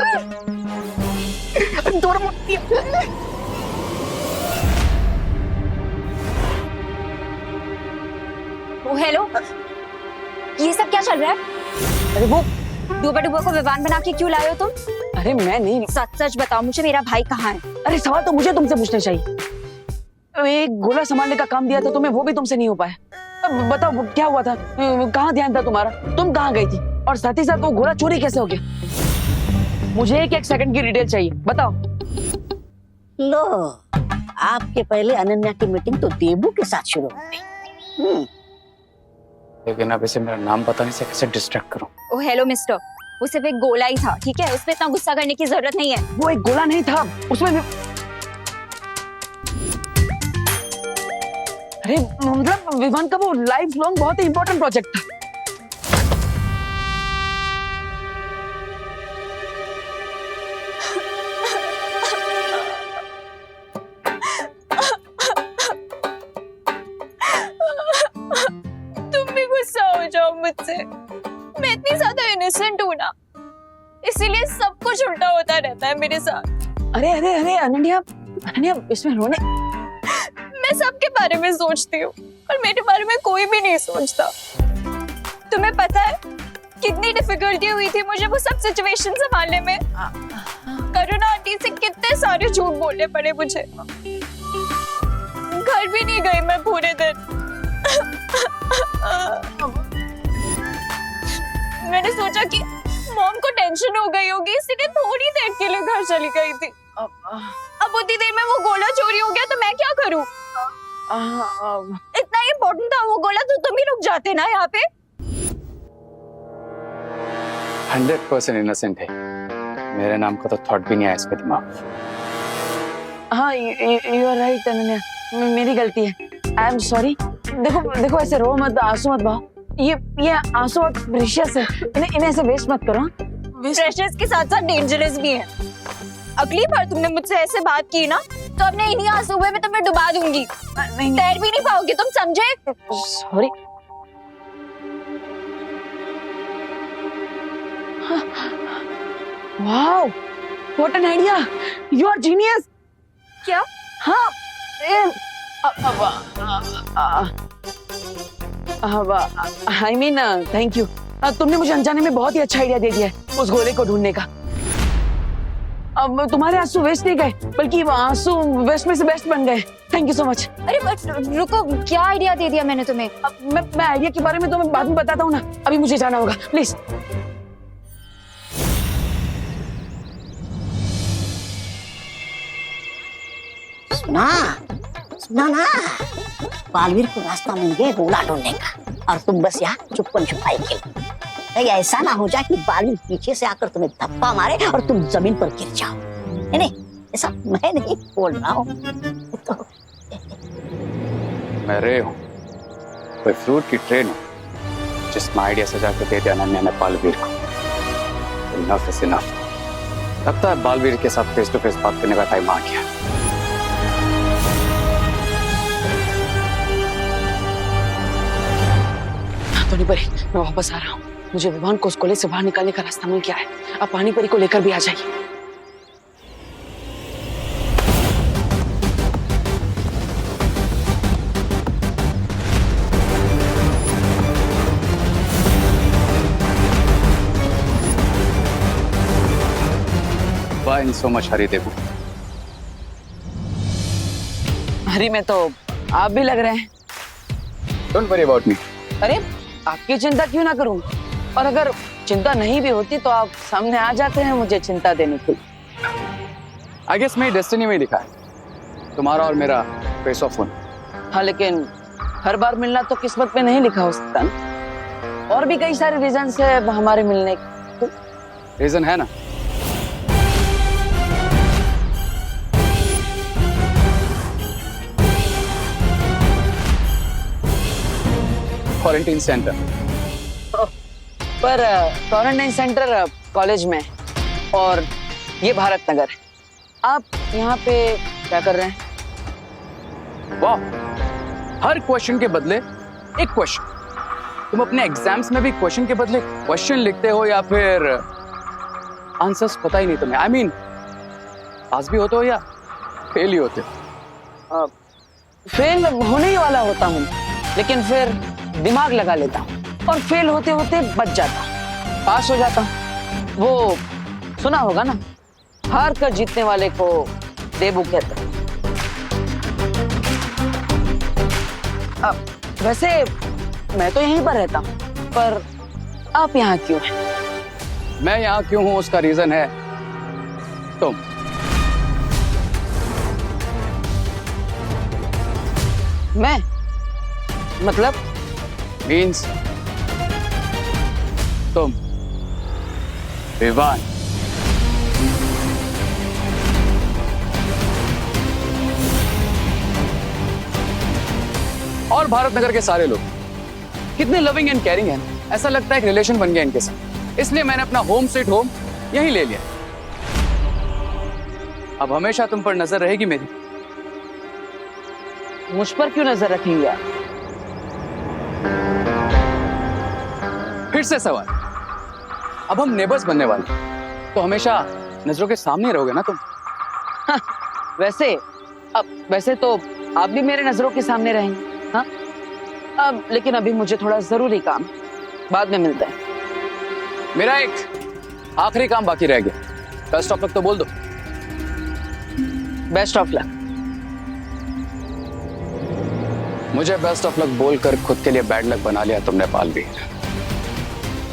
दौड़ मत। ओ हेलो, ये सब क्या चल रहा है? अरे वो, डूबा डूबा को विवान बना के क्यों लाए हो तुम? अरे मैं नहीं। सच सच बताओ मुझे, मेरा भाई कहाँ है? अरे सवाल तो मुझे तुमसे पूछना चाहिए। एक गोला संभालने का काम दिया था तुम्हें, वो भी तुमसे नहीं हो पाया। अब बताओ वो क्या हुआ था? कहाँ ध्यान था तुम्हारा? तुम कहाँ गई थी? और साथ ही साथ वो गोला चोरी कैसे हो गया? मुझे एक सेकंड की डिटेल चाहिए, बताओ। लो, आपके पहले अनन्या की मीटिंग तो देबू के साथ शुरू हो गई। लेकिन अब इसे मेरा नाम बताने से कैसे डिस्ट्रैक्ट करूं? ओ हेलो मिस्टर, वो सिर्फ एक गोला ही था, ठीक है? उसमें इतना गुस्सा करने की जरूरत नहीं है। वो एक गोला नहीं था, उसमें अरे मतलब विवान का वो लाइफ लॉन्ग बहुत ही इंपॉर्टेंट प्रोजेक्ट था। तुम भी गुस्सा हो जाओ मुझसे, मैं इतनी ज्यादा इनोसेंट हूँ ना, इसीलिए सब कुछ उल्टा होता रहता है मेरे साथ। अरे अरे अरे अनन्या, इसमें रोने। मैं सबके बारे में सोचती हूँ और मेरे बारे में कोई भी नहीं सोचता। तुम्हें पता है कितनी डिफिकल्टी हुई थी मुझे वो सब सिचुएशन संभालने में? करुणा आंटी से कितने सारे झूठ बोलने पड़े मुझे। घर भी नहीं गई मैं पूरे दिन। मैंने सोचा कि मॉम को टेंशन हो गई होगी, इसलिए थोड़ी देर के लिए घर चली गई थी। अब उतनी देर में वो गोला चोरी हो गया तो मैं क्या करूं? इतना इम्पोर्टेंट था वो गोला तो तुम ही रुक जाते ना यहाँ पे। 100% इनोसेंट है, मेरे नाम का तो थॉट भी नहीं आया इसके दिमाग। हाँ यू आर राइट अनन्या, मेरी गलती है। I am sorry. देखो ऐसे रो मत, आंसू मत बहाओ। ये आंसू बहुत प्रेशियस है, इन्हें ऐसे वेस्ट मत करो। प्रेशियस के साथ साथ डेंजरस भी है। अगली बार तुमने मुझसे ऐसे बात की ना तो अपने इन्हीं आंसू में तुम्हें डुबा दूंगी। तैर भी नहीं पाओगे तुम, समझे? Sorry. Wow, what an idea, you are genius. क्या? हाँ, आई मीन थैंक यू। तुमने मुझे अनजाने में बहुत ही अच्छा आइडिया दे दिया है उस गोले को ढूंढने का। अब तुम्हारे आंसू वेस्ट नहीं गए, बल्कि वो आंसू वेस्ट में से बेस्ट बन गए। Thank you so much. अरे बट रुको, क्या आइडिया दे दिया मैंने तुम्हें? मैं आइडिया के बारे में तुम्हें बाद में बताता हूँ ना, अभी मुझे जाना होगा, प्लीज। सुना ना, बालवीर को रास्ता मिल गया गोला ढूंढने का, और तुम बस यहाँ चुप्पन छुपाई खेलो। ऐसा ना हो जाए कि बालवीर पीछे से आकर तुम्हें धप्पा मारे और तुम जमीन पर गिर जाओ। नहीं, ऐसा मैं नहीं बोल रहा हूँ। तो मैं रे हूँ, कोई फ्रूट की ट्रेन हूँ जिसमें आइडिया सजा के दे दिया अनन्या ने बालवीर को। Enough is enough. लगता है बालवीर के साथ फेस टू फेस बात करने का टाइम आ गया। तो नहीं परी, मैं वापस आ रहा हूँ। मुझे विवान को उस कोले से बाहर निकालने का रास्ता मिल गया है। अब पानी परी को लेकर भी आ जाइए। Why so much hurry, देबू? हरी में तो आप भी लग रहे हैं। Don't worry about me. अरे आपकी चिंता क्यों ना करूं? और अगर चिंता नहीं भी होती तो आप सामने आ जाते हैं मुझे चिंता देने के लिए। आई गेस मेरी डेस्टिनी में लिखा है तुम्हारा और मेरा फेस ऑफ होना। हाँ, लेकिन हर बार मिलना तो किस्मत में नहीं लिखा हो सकता ना। और भी कई सारे रीजन है हमारे मिलने के। रीजन है ना? Quarantine centre. पर क्वारंटाइन सेंटर कॉलेज में है और ये भारत नगर है। आप यहाँ पे क्या कर रहे हैं? वाह, हर क्वेश्चन के बदले एक क्वेश्चन। तुम अपने एग्जाम्स में भी क्वेश्चन के बदले क्वेश्चन लिखते हो या फिर आंसर्स पता ही नहीं तुम्हें? आई मीन पास भी होते हो या फेल ही होते हो? फेल होने ही वाला होता हूँ, लेकिन फिर दिमाग लगा लेता हूँ और फेल होते होते बच जाता हूँ, पास हो जाता हूँ। वो सुना होगा ना, हार कर जीतने वाले को देबू कहते हैं। वैसे मैं तो यहीं पर रहता हूँ, पर आप यहाँ क्यों हैं? मैं यहाँ क्यों हूँ उसका रीजन है तुम। मैं मतलब मीन्स तुम विवान। और भारत नगर के सारे लोग कितने लविंग एंड केयरिंग हैं, ऐसा लगता है एक रिलेशन बन गया इनके साथ। इसलिए मैंने अपना होम स्वीट होम यहीं ले लिया। अब हमेशा तुम पर नजर रहेगी मेरी। मुझ पर क्यों नजर रखेंगे आप? फिर से सवाल, अब हम नेबर्स बनने वाले हैं, तो हमेशा नजरों के सामने रहोगे ना तुम? हाँ, वैसे तो आप भी मेरे नजरों के सामने रहेंगे। हाँ, अब लेकिन अभी मुझे थोड़ा जरूरी काम, बाद में मिलते हैं। मेरा एक आखिरी काम बाकी रह गया। बेस्ट ऑफ लक तो बोल दो। Best of luck. मुझे बेस्ट ऑफ लक बोलकर खुद के लिए बैड लक बना लिया तुमने पालवीर।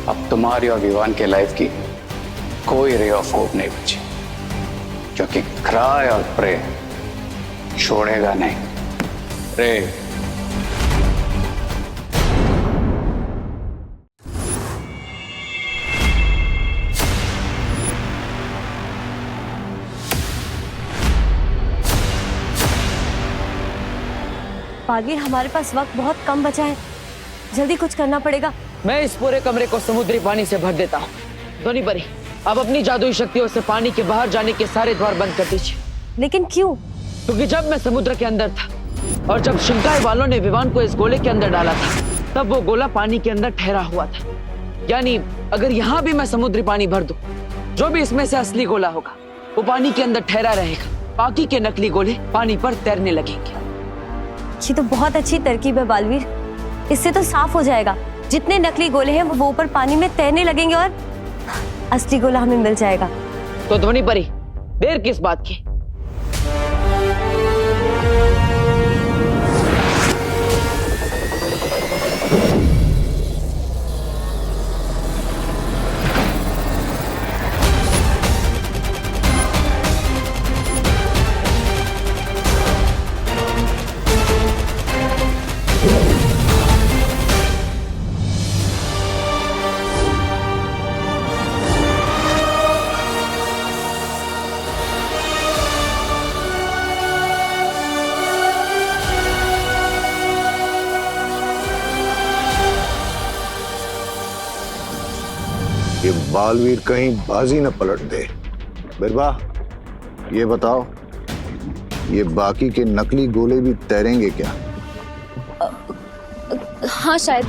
अब तुम्हारी और विवान के लाइफ की कोई रे ऑफ होप नहीं बची, क्योंकि क्राई और प्रे छोड़ेगा नहीं। रे पालवीर, हमारे पास वक्त बहुत कम बचा है, जल्दी कुछ करना पड़ेगा। मैं इस पूरे कमरे को समुद्री पानी से भर देता हूँ। ध्वनि परी, अब अपनी जादुई शक्तियों से पानी के बाहर जाने के सारे द्वार बंद कर दीजिए। लेकिन क्यों? क्योंकि जब मैं समुद्र के अंदर था और जब शिंकाई वालों ने विवान को इस गोले के अंदर डाला था, तब वो गोला पानी के अंदर ठहरा हुआ था। यानी अगर यहाँ भी मैं समुद्री पानी भर दूं, जो भी इसमें से असली गोला होगा वो पानी के अंदर ठहरा रहेगा, बाकी के नकली गोले पानी पर तैरने लगेंगे। ये तो बहुत अच्छी तरकीब है बालवीर, इससे तो साफ हो जाएगा जितने नकली गोले हैं वो ऊपर पानी में तैरने लगेंगे और असली गोला हमें मिल जाएगा। तो ध्वनि परी, देर किस बात की? ये बालवीर कहीं बाजी न पलट दे। बिरबा, ये बताओ, ये बाकी के नकली गोले भी तैरेंगे क्या? हाँ शायद,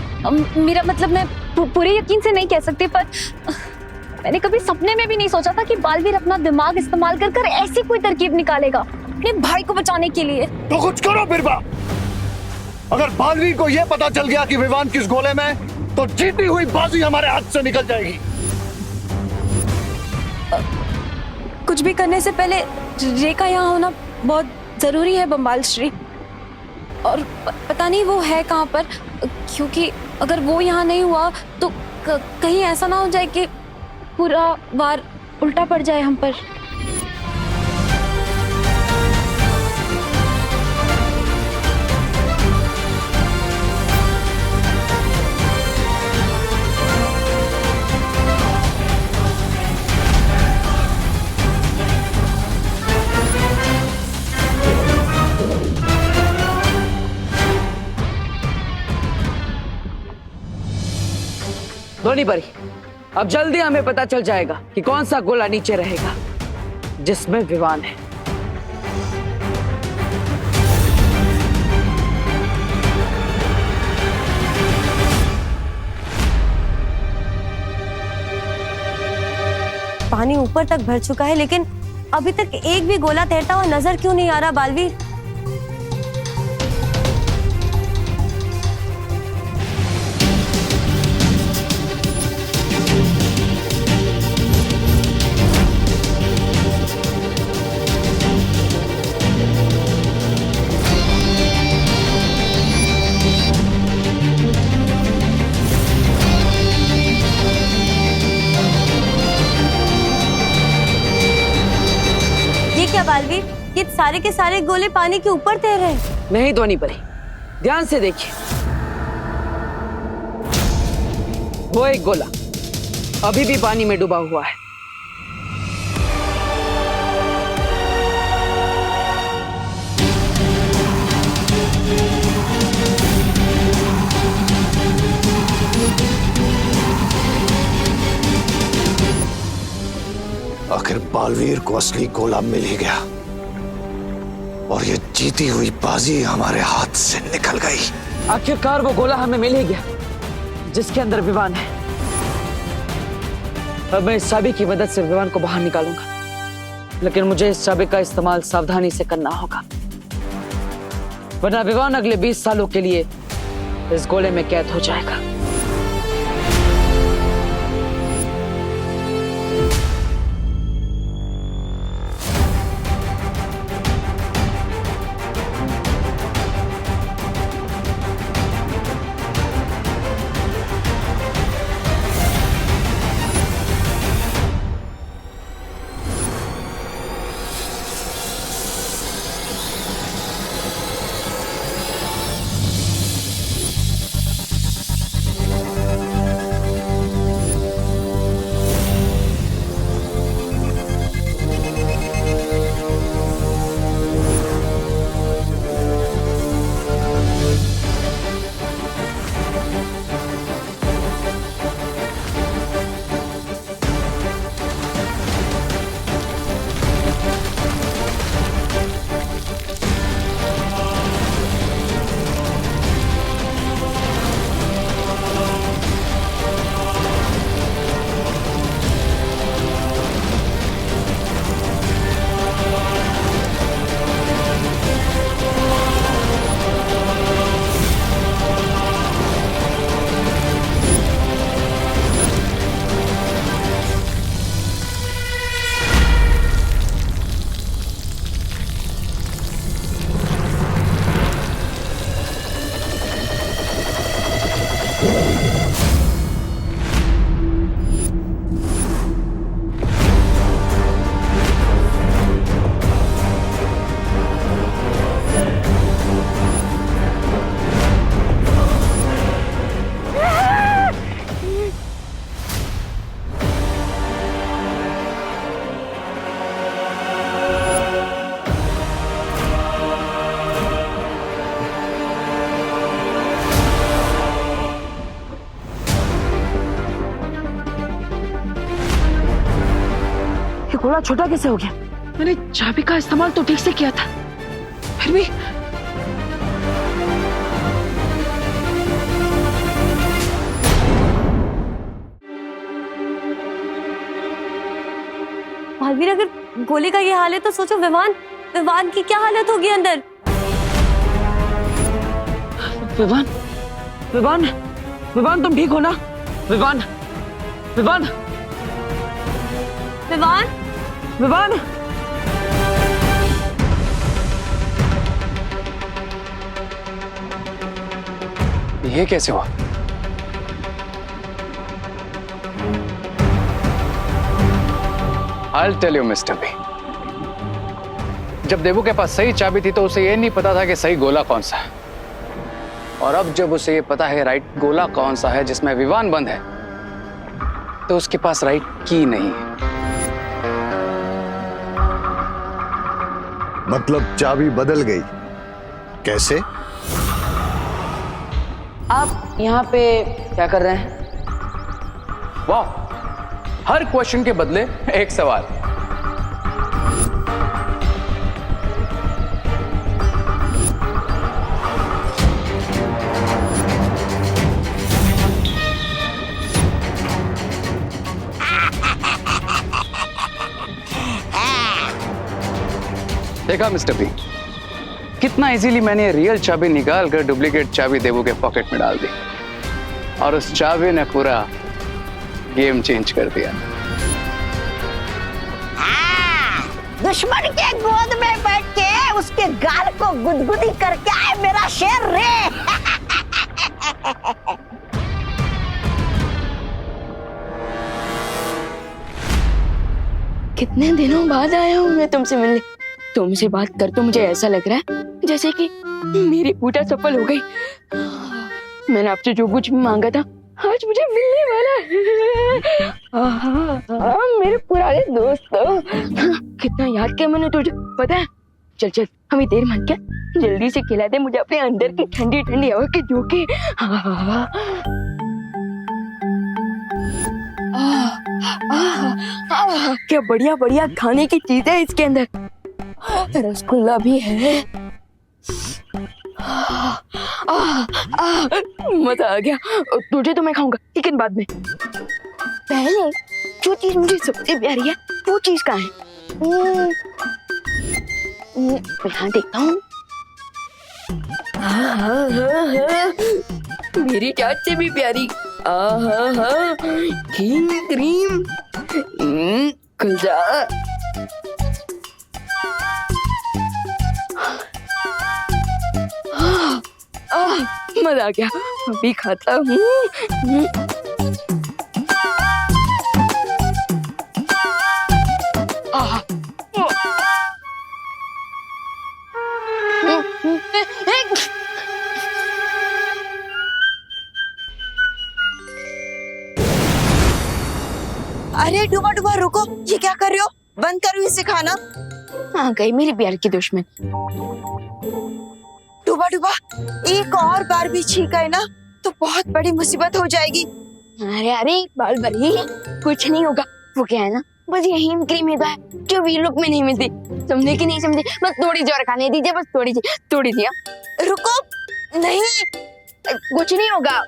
मेरा मतलब मैं पूरे यकीन से नहीं कह सकती, पर मैंने कभी सपने में भी नहीं सोचा था कि बालवीर अपना दिमाग इस्तेमाल कर कर ऐसी कोई तरकीब निकालेगा अपने भाई को बचाने के लिए। तो कुछ करो बिरबा। अगर बालवीर को यह पता चल गया कि विवान किस गोले में, तो जीती हुई बाजी हमारे हाथ से निकल जाएगी। कुछ भी करने से पहले रेखा यहाँ होना बहुत जरूरी है बम्बाल श्री, और पता नहीं वो है कहाँ पर, क्योंकि अगर वो यहाँ नहीं हुआ तो कहीं ऐसा ना हो जाए कि पूरा वार उल्टा पड़ जाए हम पर। ध्वनि परी, अब जल्दी हमें पता चल जाएगा कि कौन सा गोला नीचे रहेगा जिसमें विवान है। पानी ऊपर तक भर चुका है, लेकिन अभी तक एक भी गोला तैरता हुआ नजर क्यों नहीं आ रहा बालवीर? बालवीर, ये सारे के सारे गोले पानी के ऊपर तैर रहे हैं। नहीं ध्वनि परी, ध्यान से देखिए, वो एक गोला अभी भी पानी में डूबा हुआ है। आखिर बालवीर को असली गोला मिल ही गया और ये जीती हुई बाजी हमारे हाथ से निकल गई। आखिरकार वो गोला हमें मिल ही गया जिसके अंदर विवान है। अब मैं इस चाबी की मदद से विवान को बाहर निकालूंगा, लेकिन मुझे इस चाबी का इस्तेमाल सावधानी से करना होगा, वरना विवान अगले 20 सालों के लिए इस गोले में कैद हो जाएगा। गोला छोटा कैसे हो गया? मैंने चाबी का इस्तेमाल तो ठीक से किया था, फिर भी। बालवीर, अगर गोले का ये हाल है तो सोचो विवान की क्या हालत होगी अंदर। विवान, विवान, विवान तुम ठीक हो ना? विवान, विवान, विवान, विवान, ये कैसे हुआ? I'll tell you, mister B. जब देवू के पास सही चाबी थी तो उसे ये नहीं पता था कि सही गोला कौन सा है, और अब जब उसे ये पता है राइट गोला कौन सा है जिसमें विवान बंद है, तो उसके पास राइट की नहीं है। मतलब चाबी बदल गई? कैसे? आप यहाँ पे क्या कर रहे हैं? वाह, हर क्वेश्चन के बदले एक सवाल। देखा मिस्टर बी, कितना इजीली मैंने रियल चाबी निकाल कर डुप्लीकेट चाबी देवू के पॉकेट में डाल दी और उस चाबी ने पूरा गेम चेंज कर दिया। दुश्मन के गोद में बैठ के उसके गाल को गुदगुदी करके आए मेरा शेर रे। कितने दिनों बाद आया हूँ मैं तुमसे मिलने। तुमसे बात कर तो मुझे ऐसा लग रहा है जैसे कि मेरी पूजा सफल हो गई। मैंने आपसे जो कुछ मांगा था आज मुझे मिलने वाला है। मेरे पुराने दोस्तों, कितना याद किया मैंने तुझे, पता है? चल चल, हमें देर मत क्या, जल्दी से खिला दे मुझे अपने अंदर की ठंडी ठंडी हवा के झोंके। क्या बढ़िया बढ़िया खाने की चीज है इसके अंदर। रसगुल्ला भी है। मजा आ गया। तुझे तो मैं खाऊंगा लेकिन बाद में। पहले जो चीज मुझे सबसे प्यारी है वो चीज कहाँ है? यहाँ देखता हूँ। मेरी चाट से भी प्यारी। क्रीम खुल जा। मजा आ गया, अभी खाता हूँ। अरे डूबा डूबा रुको, ये क्या कर रहे हो? बंद करो इसे खाना। आ गई मेरी प्यार की दुश्मन। डूबा डूबा, एक और बार भी छींका है ना तो बहुत बड़ी मुसीबत हो जाएगी। अरे अरे बाल बरी, कुछ नहीं होगा। वो क्या है ना, बस यही क्रीम है जो वी लुक में नहीं मिलती। समझे कि नहीं समझे? बस थोड़ी सी और खाने दीजिए, बस थोड़ी सी। रुको, नहीं कुछ नहीं होगा।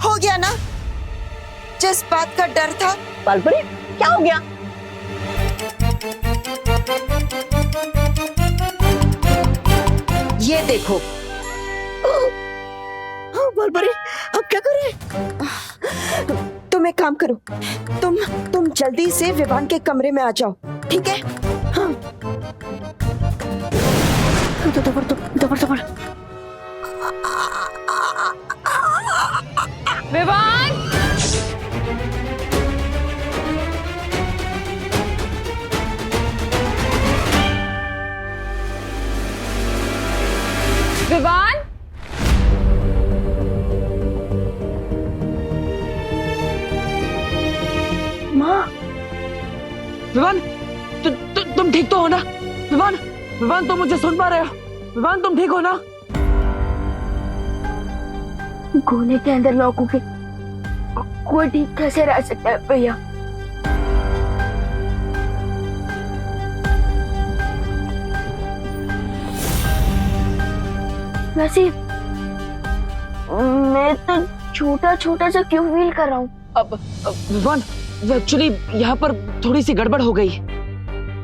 हो गया ना जिस बात का डर था। बालपुरी, क्या हो गया? ये देखो। बालपुरी, अब क्या करें? तुम एक काम करो, तुम जल्दी से विवान के कमरे में आ जाओ, ठीक है? हाँ। दबर। विवान, विवान, माँ, विवान, तुम ठीक तो हो ना? विवान तुम मुझे सुन पा रहे हो? विवान तुम ठीक हो ना? गोले के अंदर लॉक हो गए। कोई ठीक कैसे रह सकता है भैया? वैसे मैं तो छोटा सा क्यों फील कर रहा हूँ? अब विवान, एक्चुअली यहाँ पर थोड़ी सी गड़बड़ हो गई।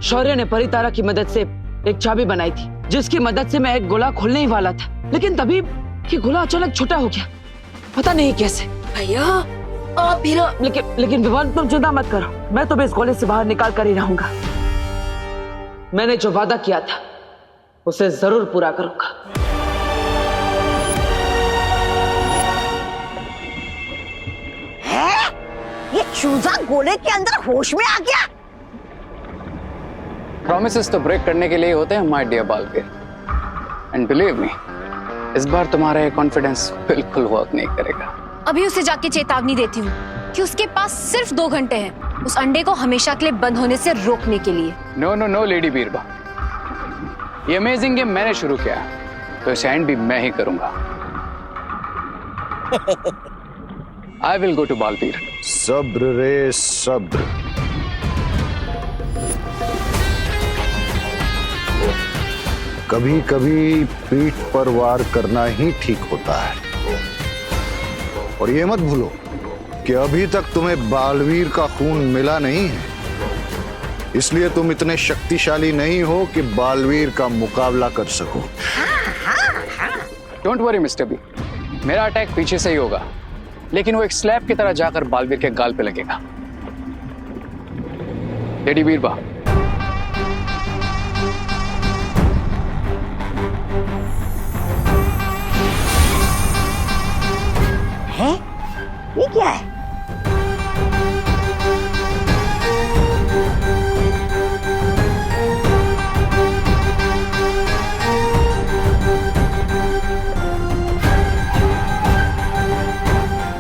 शौर्य ने परितारा की मदद से एक चाबी बनाई थी जिसकी मदद से मैं एक गोला खोलने ही वाला था, लेकिन तभी ये गोला अचानक छोटा हो गया, पता नहीं कैसे। भैया आप भी ना। लेकिन विवान तुम चिंता मत करो, मैं तुम्हें इस गोले से बाहर निकाल कर ही रहूंगा। मैंने जो वादा किया था उसे जरूर पूरा करूंगा। है? ये चूजा गोले के अंदर होश में आ गया। प्रॉमिसेस तो ब्रेक करने के लिए होते हैं my dear Baalveer, and believe me, इस बार तुम्हारा ये कॉन्फिडेंस बिल्कुल वर्क नहीं करेगा। अभी उसे जाके चेतावनी देती हूँ कि उसके पास सिर्फ 2 घंटे हैं उस अंडे को हमेशा के लिए बंद होने से रोकने के लिए। नो नो नो लेडी बीरबा, ये अमेजिंग गेम मैंने शुरू किया तो इसे एंड भी मैं ही करूंगा। I will go to Baalveer. सब्र रे सब्र। कभी कभी पीठ पर वार करना ही ठीक होता है। और ये मत भूलो कि अभी तक तुम्हें बालवीर का खून मिला नहीं है, इसलिए तुम इतने शक्तिशाली नहीं हो कि बालवीर का मुकाबला कर सको। डोंट वरी मिस्टर बी, मेरा अटैक पीछे से ही होगा, लेकिन वो एक स्लैब की तरह जाकर बालवीर के गाल पे लगेगा। लेडी बीरबा, है ये क्या है?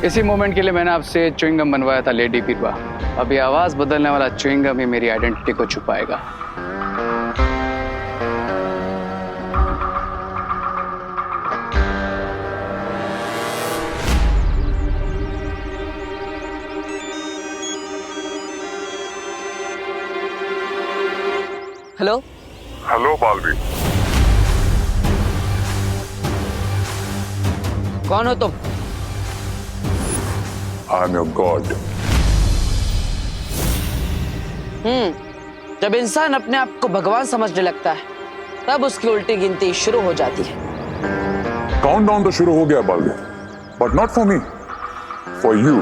इसी मोमेंट के लिए मैंने आपसे च्युइंगम बनवाया था लेडी बीरबा। अभी आवाज बदलने वाला च्युइंगम ही मेरी आइडेंटिटी को छुपाएगा। Hello hello Baalveer. कौन हो तुम? I am your God. जब इंसान अपने आप को भगवान समझने लगता है तब उसकी उल्टी गिनती शुरू हो जाती है। काउंटडाउन तो शुरू हो गया Baalveer, but not for me, for you.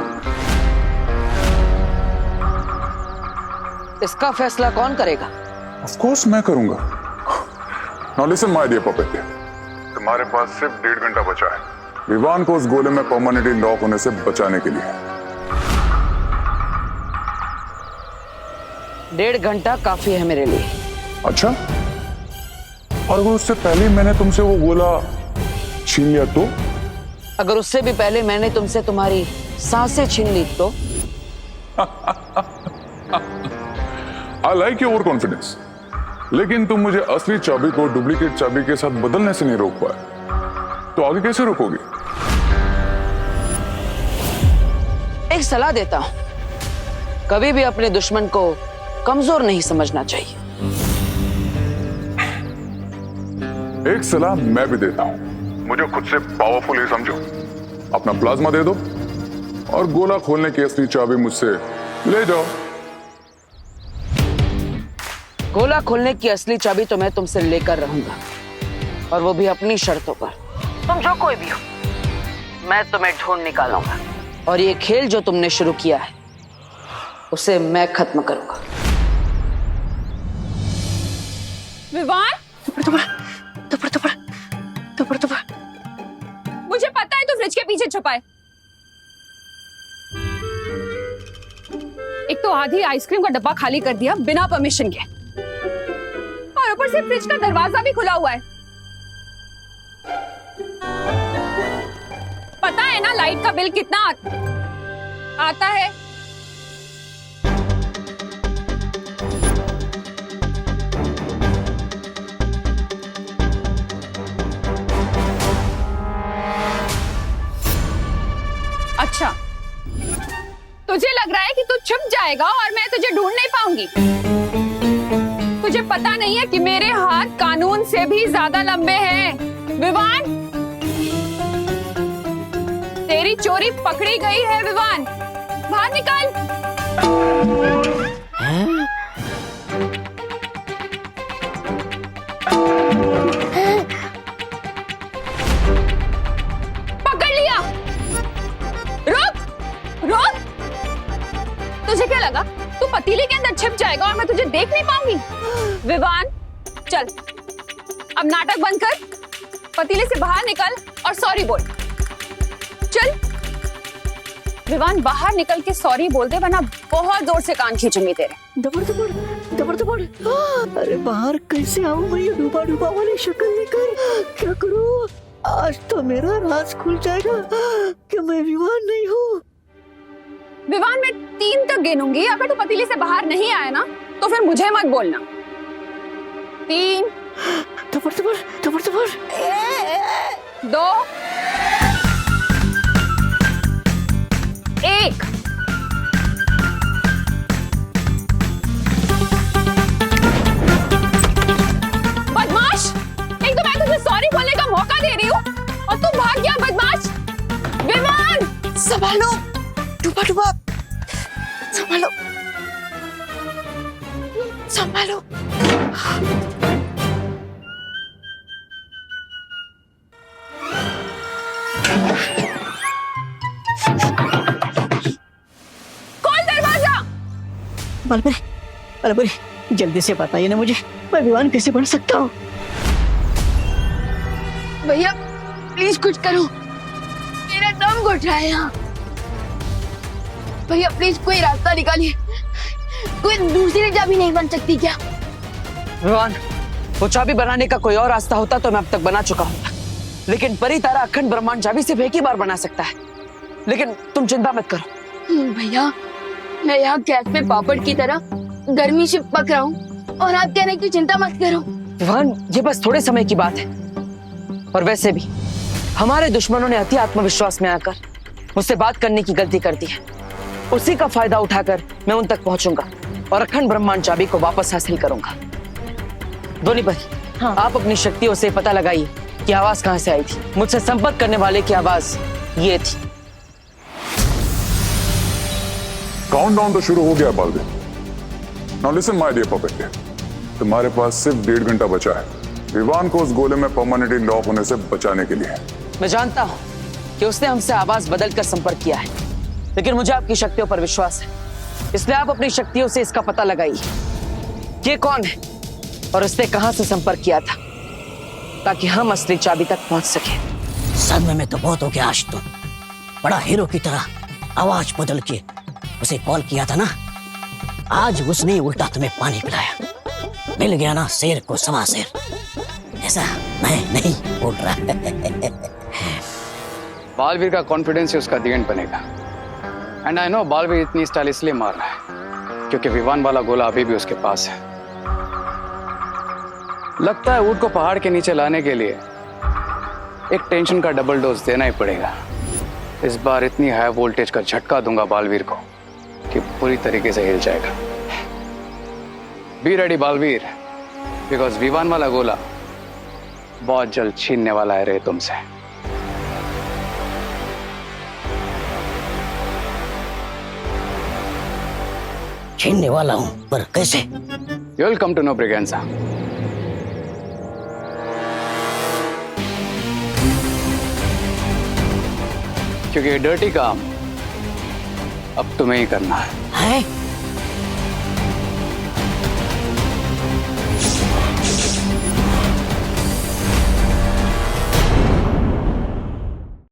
इसका फैसला कौन करेगा? ऑफ कोर्स मैं करूंगा। Now listen my dear puppet, तुम्हारे पास सिर्फ 1.5 घंटा बचा है विवान को उस गोले में परमानेंटली लॉक होने से बचाने के लिए। 1.5 घंटा काफी है मेरे लिए। अच्छा, और अगर उससे पहले मैंने तुमसे वो गोला छीन लिया तो? अगर उससे भी पहले मैंने तुमसे तुम्हारी सांसें छीन ली तो? I like your over confidence, लेकिन तुम मुझे असली चाबी को डुप्लीकेट चाबी के साथ बदलने से नहीं रोक पाए, तो आगे कैसे रोकोगे? एक सलाह देता हूं, कभी भी अपने दुश्मन को कमजोर नहीं समझना चाहिए। एक सलाह मैं भी देता हूं, मुझे खुद से पावरफुल ही समझो। अपना प्लाज्मा दे दो और गोला खोलने की असली चाबी मुझसे ले जाओ। गोला खोलने की असली चाबी तो मैं तुमसे लेकर रहूंगा, और वो भी अपनी शर्तों पर। तुम जो कोई भी हो, मैं तुम्हें ढूंढ निकालूंगा, और ये खेल जो तुमने शुरू किया है उसे मैं खत्म करूंगा। विवान, मुझे पता है तू फ्रिज के पीछे छुपा है। एक तो आधी आइसक्रीम का डब्बा खाली कर दिया बिना परमिशन के, और ऊपर से फ्रिज का दरवाजा भी खुला हुआ है। पता है ना लाइट का बिल कितना आता है? अच्छा, तुझे लग रहा है कि तू छुप जाएगा और मैं तुझे ढूंढ नहीं पाऊंगी। तुझे पता नहीं है कि मेरे हाथ कानून से भी ज्यादा लंबे हैं। विवान, तेरी चोरी पकड़ी गई है। विवान, बाहर निकल। पकड़ लिया। रुक रुक, तुझे क्या लगा तू पतीले के अंदर छिप जाएगा और मैं तुझे देख नहीं पाऊंगी? विवान, चल अब नाटक बंद कर, पतीले से बाहर निकल और सॉरी बोल। चल विवान, बाहर निकल के सॉरी बोल दे, वरना बहुत जोर से कान खींचूंगी तेरे। दबड़। अरे बाहर कैसे आऊं मैं, ये डूबा वाली शक्ल लेकर? क्या करूं? आज तो मेरा राज खुल जाएगा कि मैं विवान नहीं हूँ। विवान मैं 3 तक गिनूंगी, अगर तू पतीले से बाहर नहीं आया ना तो फिर मुझे मत बोलना। 3 2 1। बदमाश, एक तो मैं तुझे सॉरी बोलने का मौका दे रही हूँ और तू भाग गया बदमाश। विवान संभालो डूबा डूबा, संभालो संभालो। खोल दरवाजा। बलबरी जल्दी से बताइए ना मुझे, मैं विवान कैसे बन सकता हूँ? भैया प्लीज कुछ करो, मेरा दम घुट रहा है यहाँ। भैया प्लीज कोई रास्ता निकालिए, कोई दूसरी चाबी नहीं बन सकती क्या? विवान, वो चाबी बनाने का कोई और रास्ता होता तो मैं अब तक बना चुका हूँ, लेकिन परी तारा अखंड ब्रह्मांड चाबी सिर्फ एक ही बार बना सकता है। लेकिन तुम चिंता मत करो। भैया मैं यहाँ गैस पे पापड़ की तरह गर्मी से पक रहा हूँ और आप कह रहे हैं कि चिंता मत करो। विवान, ये बस थोड़े समय की बात है, और वैसे भी हमारे दुश्मनों ने अति आत्मविश्वास में आकर मुझसे बात करने की गलती कर दी है। उसी का फायदा उठाकर मैं उन तक पहुंचूंगा और अखंड ब्रह्मांड चाबी को वापस हासिल करूंगा। दोनी परी, हाँ। आप अपनी शक्तियों से पता लगाइए कि आवाज कहां से आई थी। मुझसे संपर्क करने वाले की आवाज ये थी। काउंटडाउन तो शुरू हो गया Baalveer. Now listen my dear puppet, तुम्हारे पास सिर्फ 1.5 घंटा बचा है विवान को उस गोले में परमानेंटली लॉक होने से बचाने के लिए। मैं जानता हूं कि उसने हमसे आवाज बदलकर संपर्क किया है, लेकिन मुझे आपकी शक्तियों पर विश्वास है, इसलिए आप अपनी शक्तियों से इसका पता लगाइए ये कौन है और उसने कहां से संपर्क किया था, ताकि हम असली चाबी तक पहुंच सके। सदमे में तो बहुत हो गया आज तो। बड़ा हीरो की तरह आवाज बदल के उसे कॉल किया था ना, आज उसने उल्टा तुम्हें पानी पिलाया। मिल गया ना शेर को सवा शेर, ऐसा मैं नहीं बोल रहा। बालवीर का कॉन्फिडेंस ही उसका दी एंड बनेगा। एंड आई नो बालवीर इतनी स्टाइल इसलिए मार रहा है क्योंकि विवान वाला गोला अभी भी उसके पास है। लगता है ऊंट को पहाड़ के नीचे लाने के लिए एक टेंशन का डबल डोज देना ही पड़ेगा। इस बार इतनी हाई वोल्टेज का झटका दूंगा बालवीर को कि पूरी तरीके से हिल जाएगा। Be ready Baalveer, because Vivaan वाला गोला बहुत जल्द छीनने वाला है रे तुमसे। छीनने वाला हूं, पर कैसे? You will come to know Briganza. क्योंकि ये डर्टी काम अब तुम्हें ही करना है।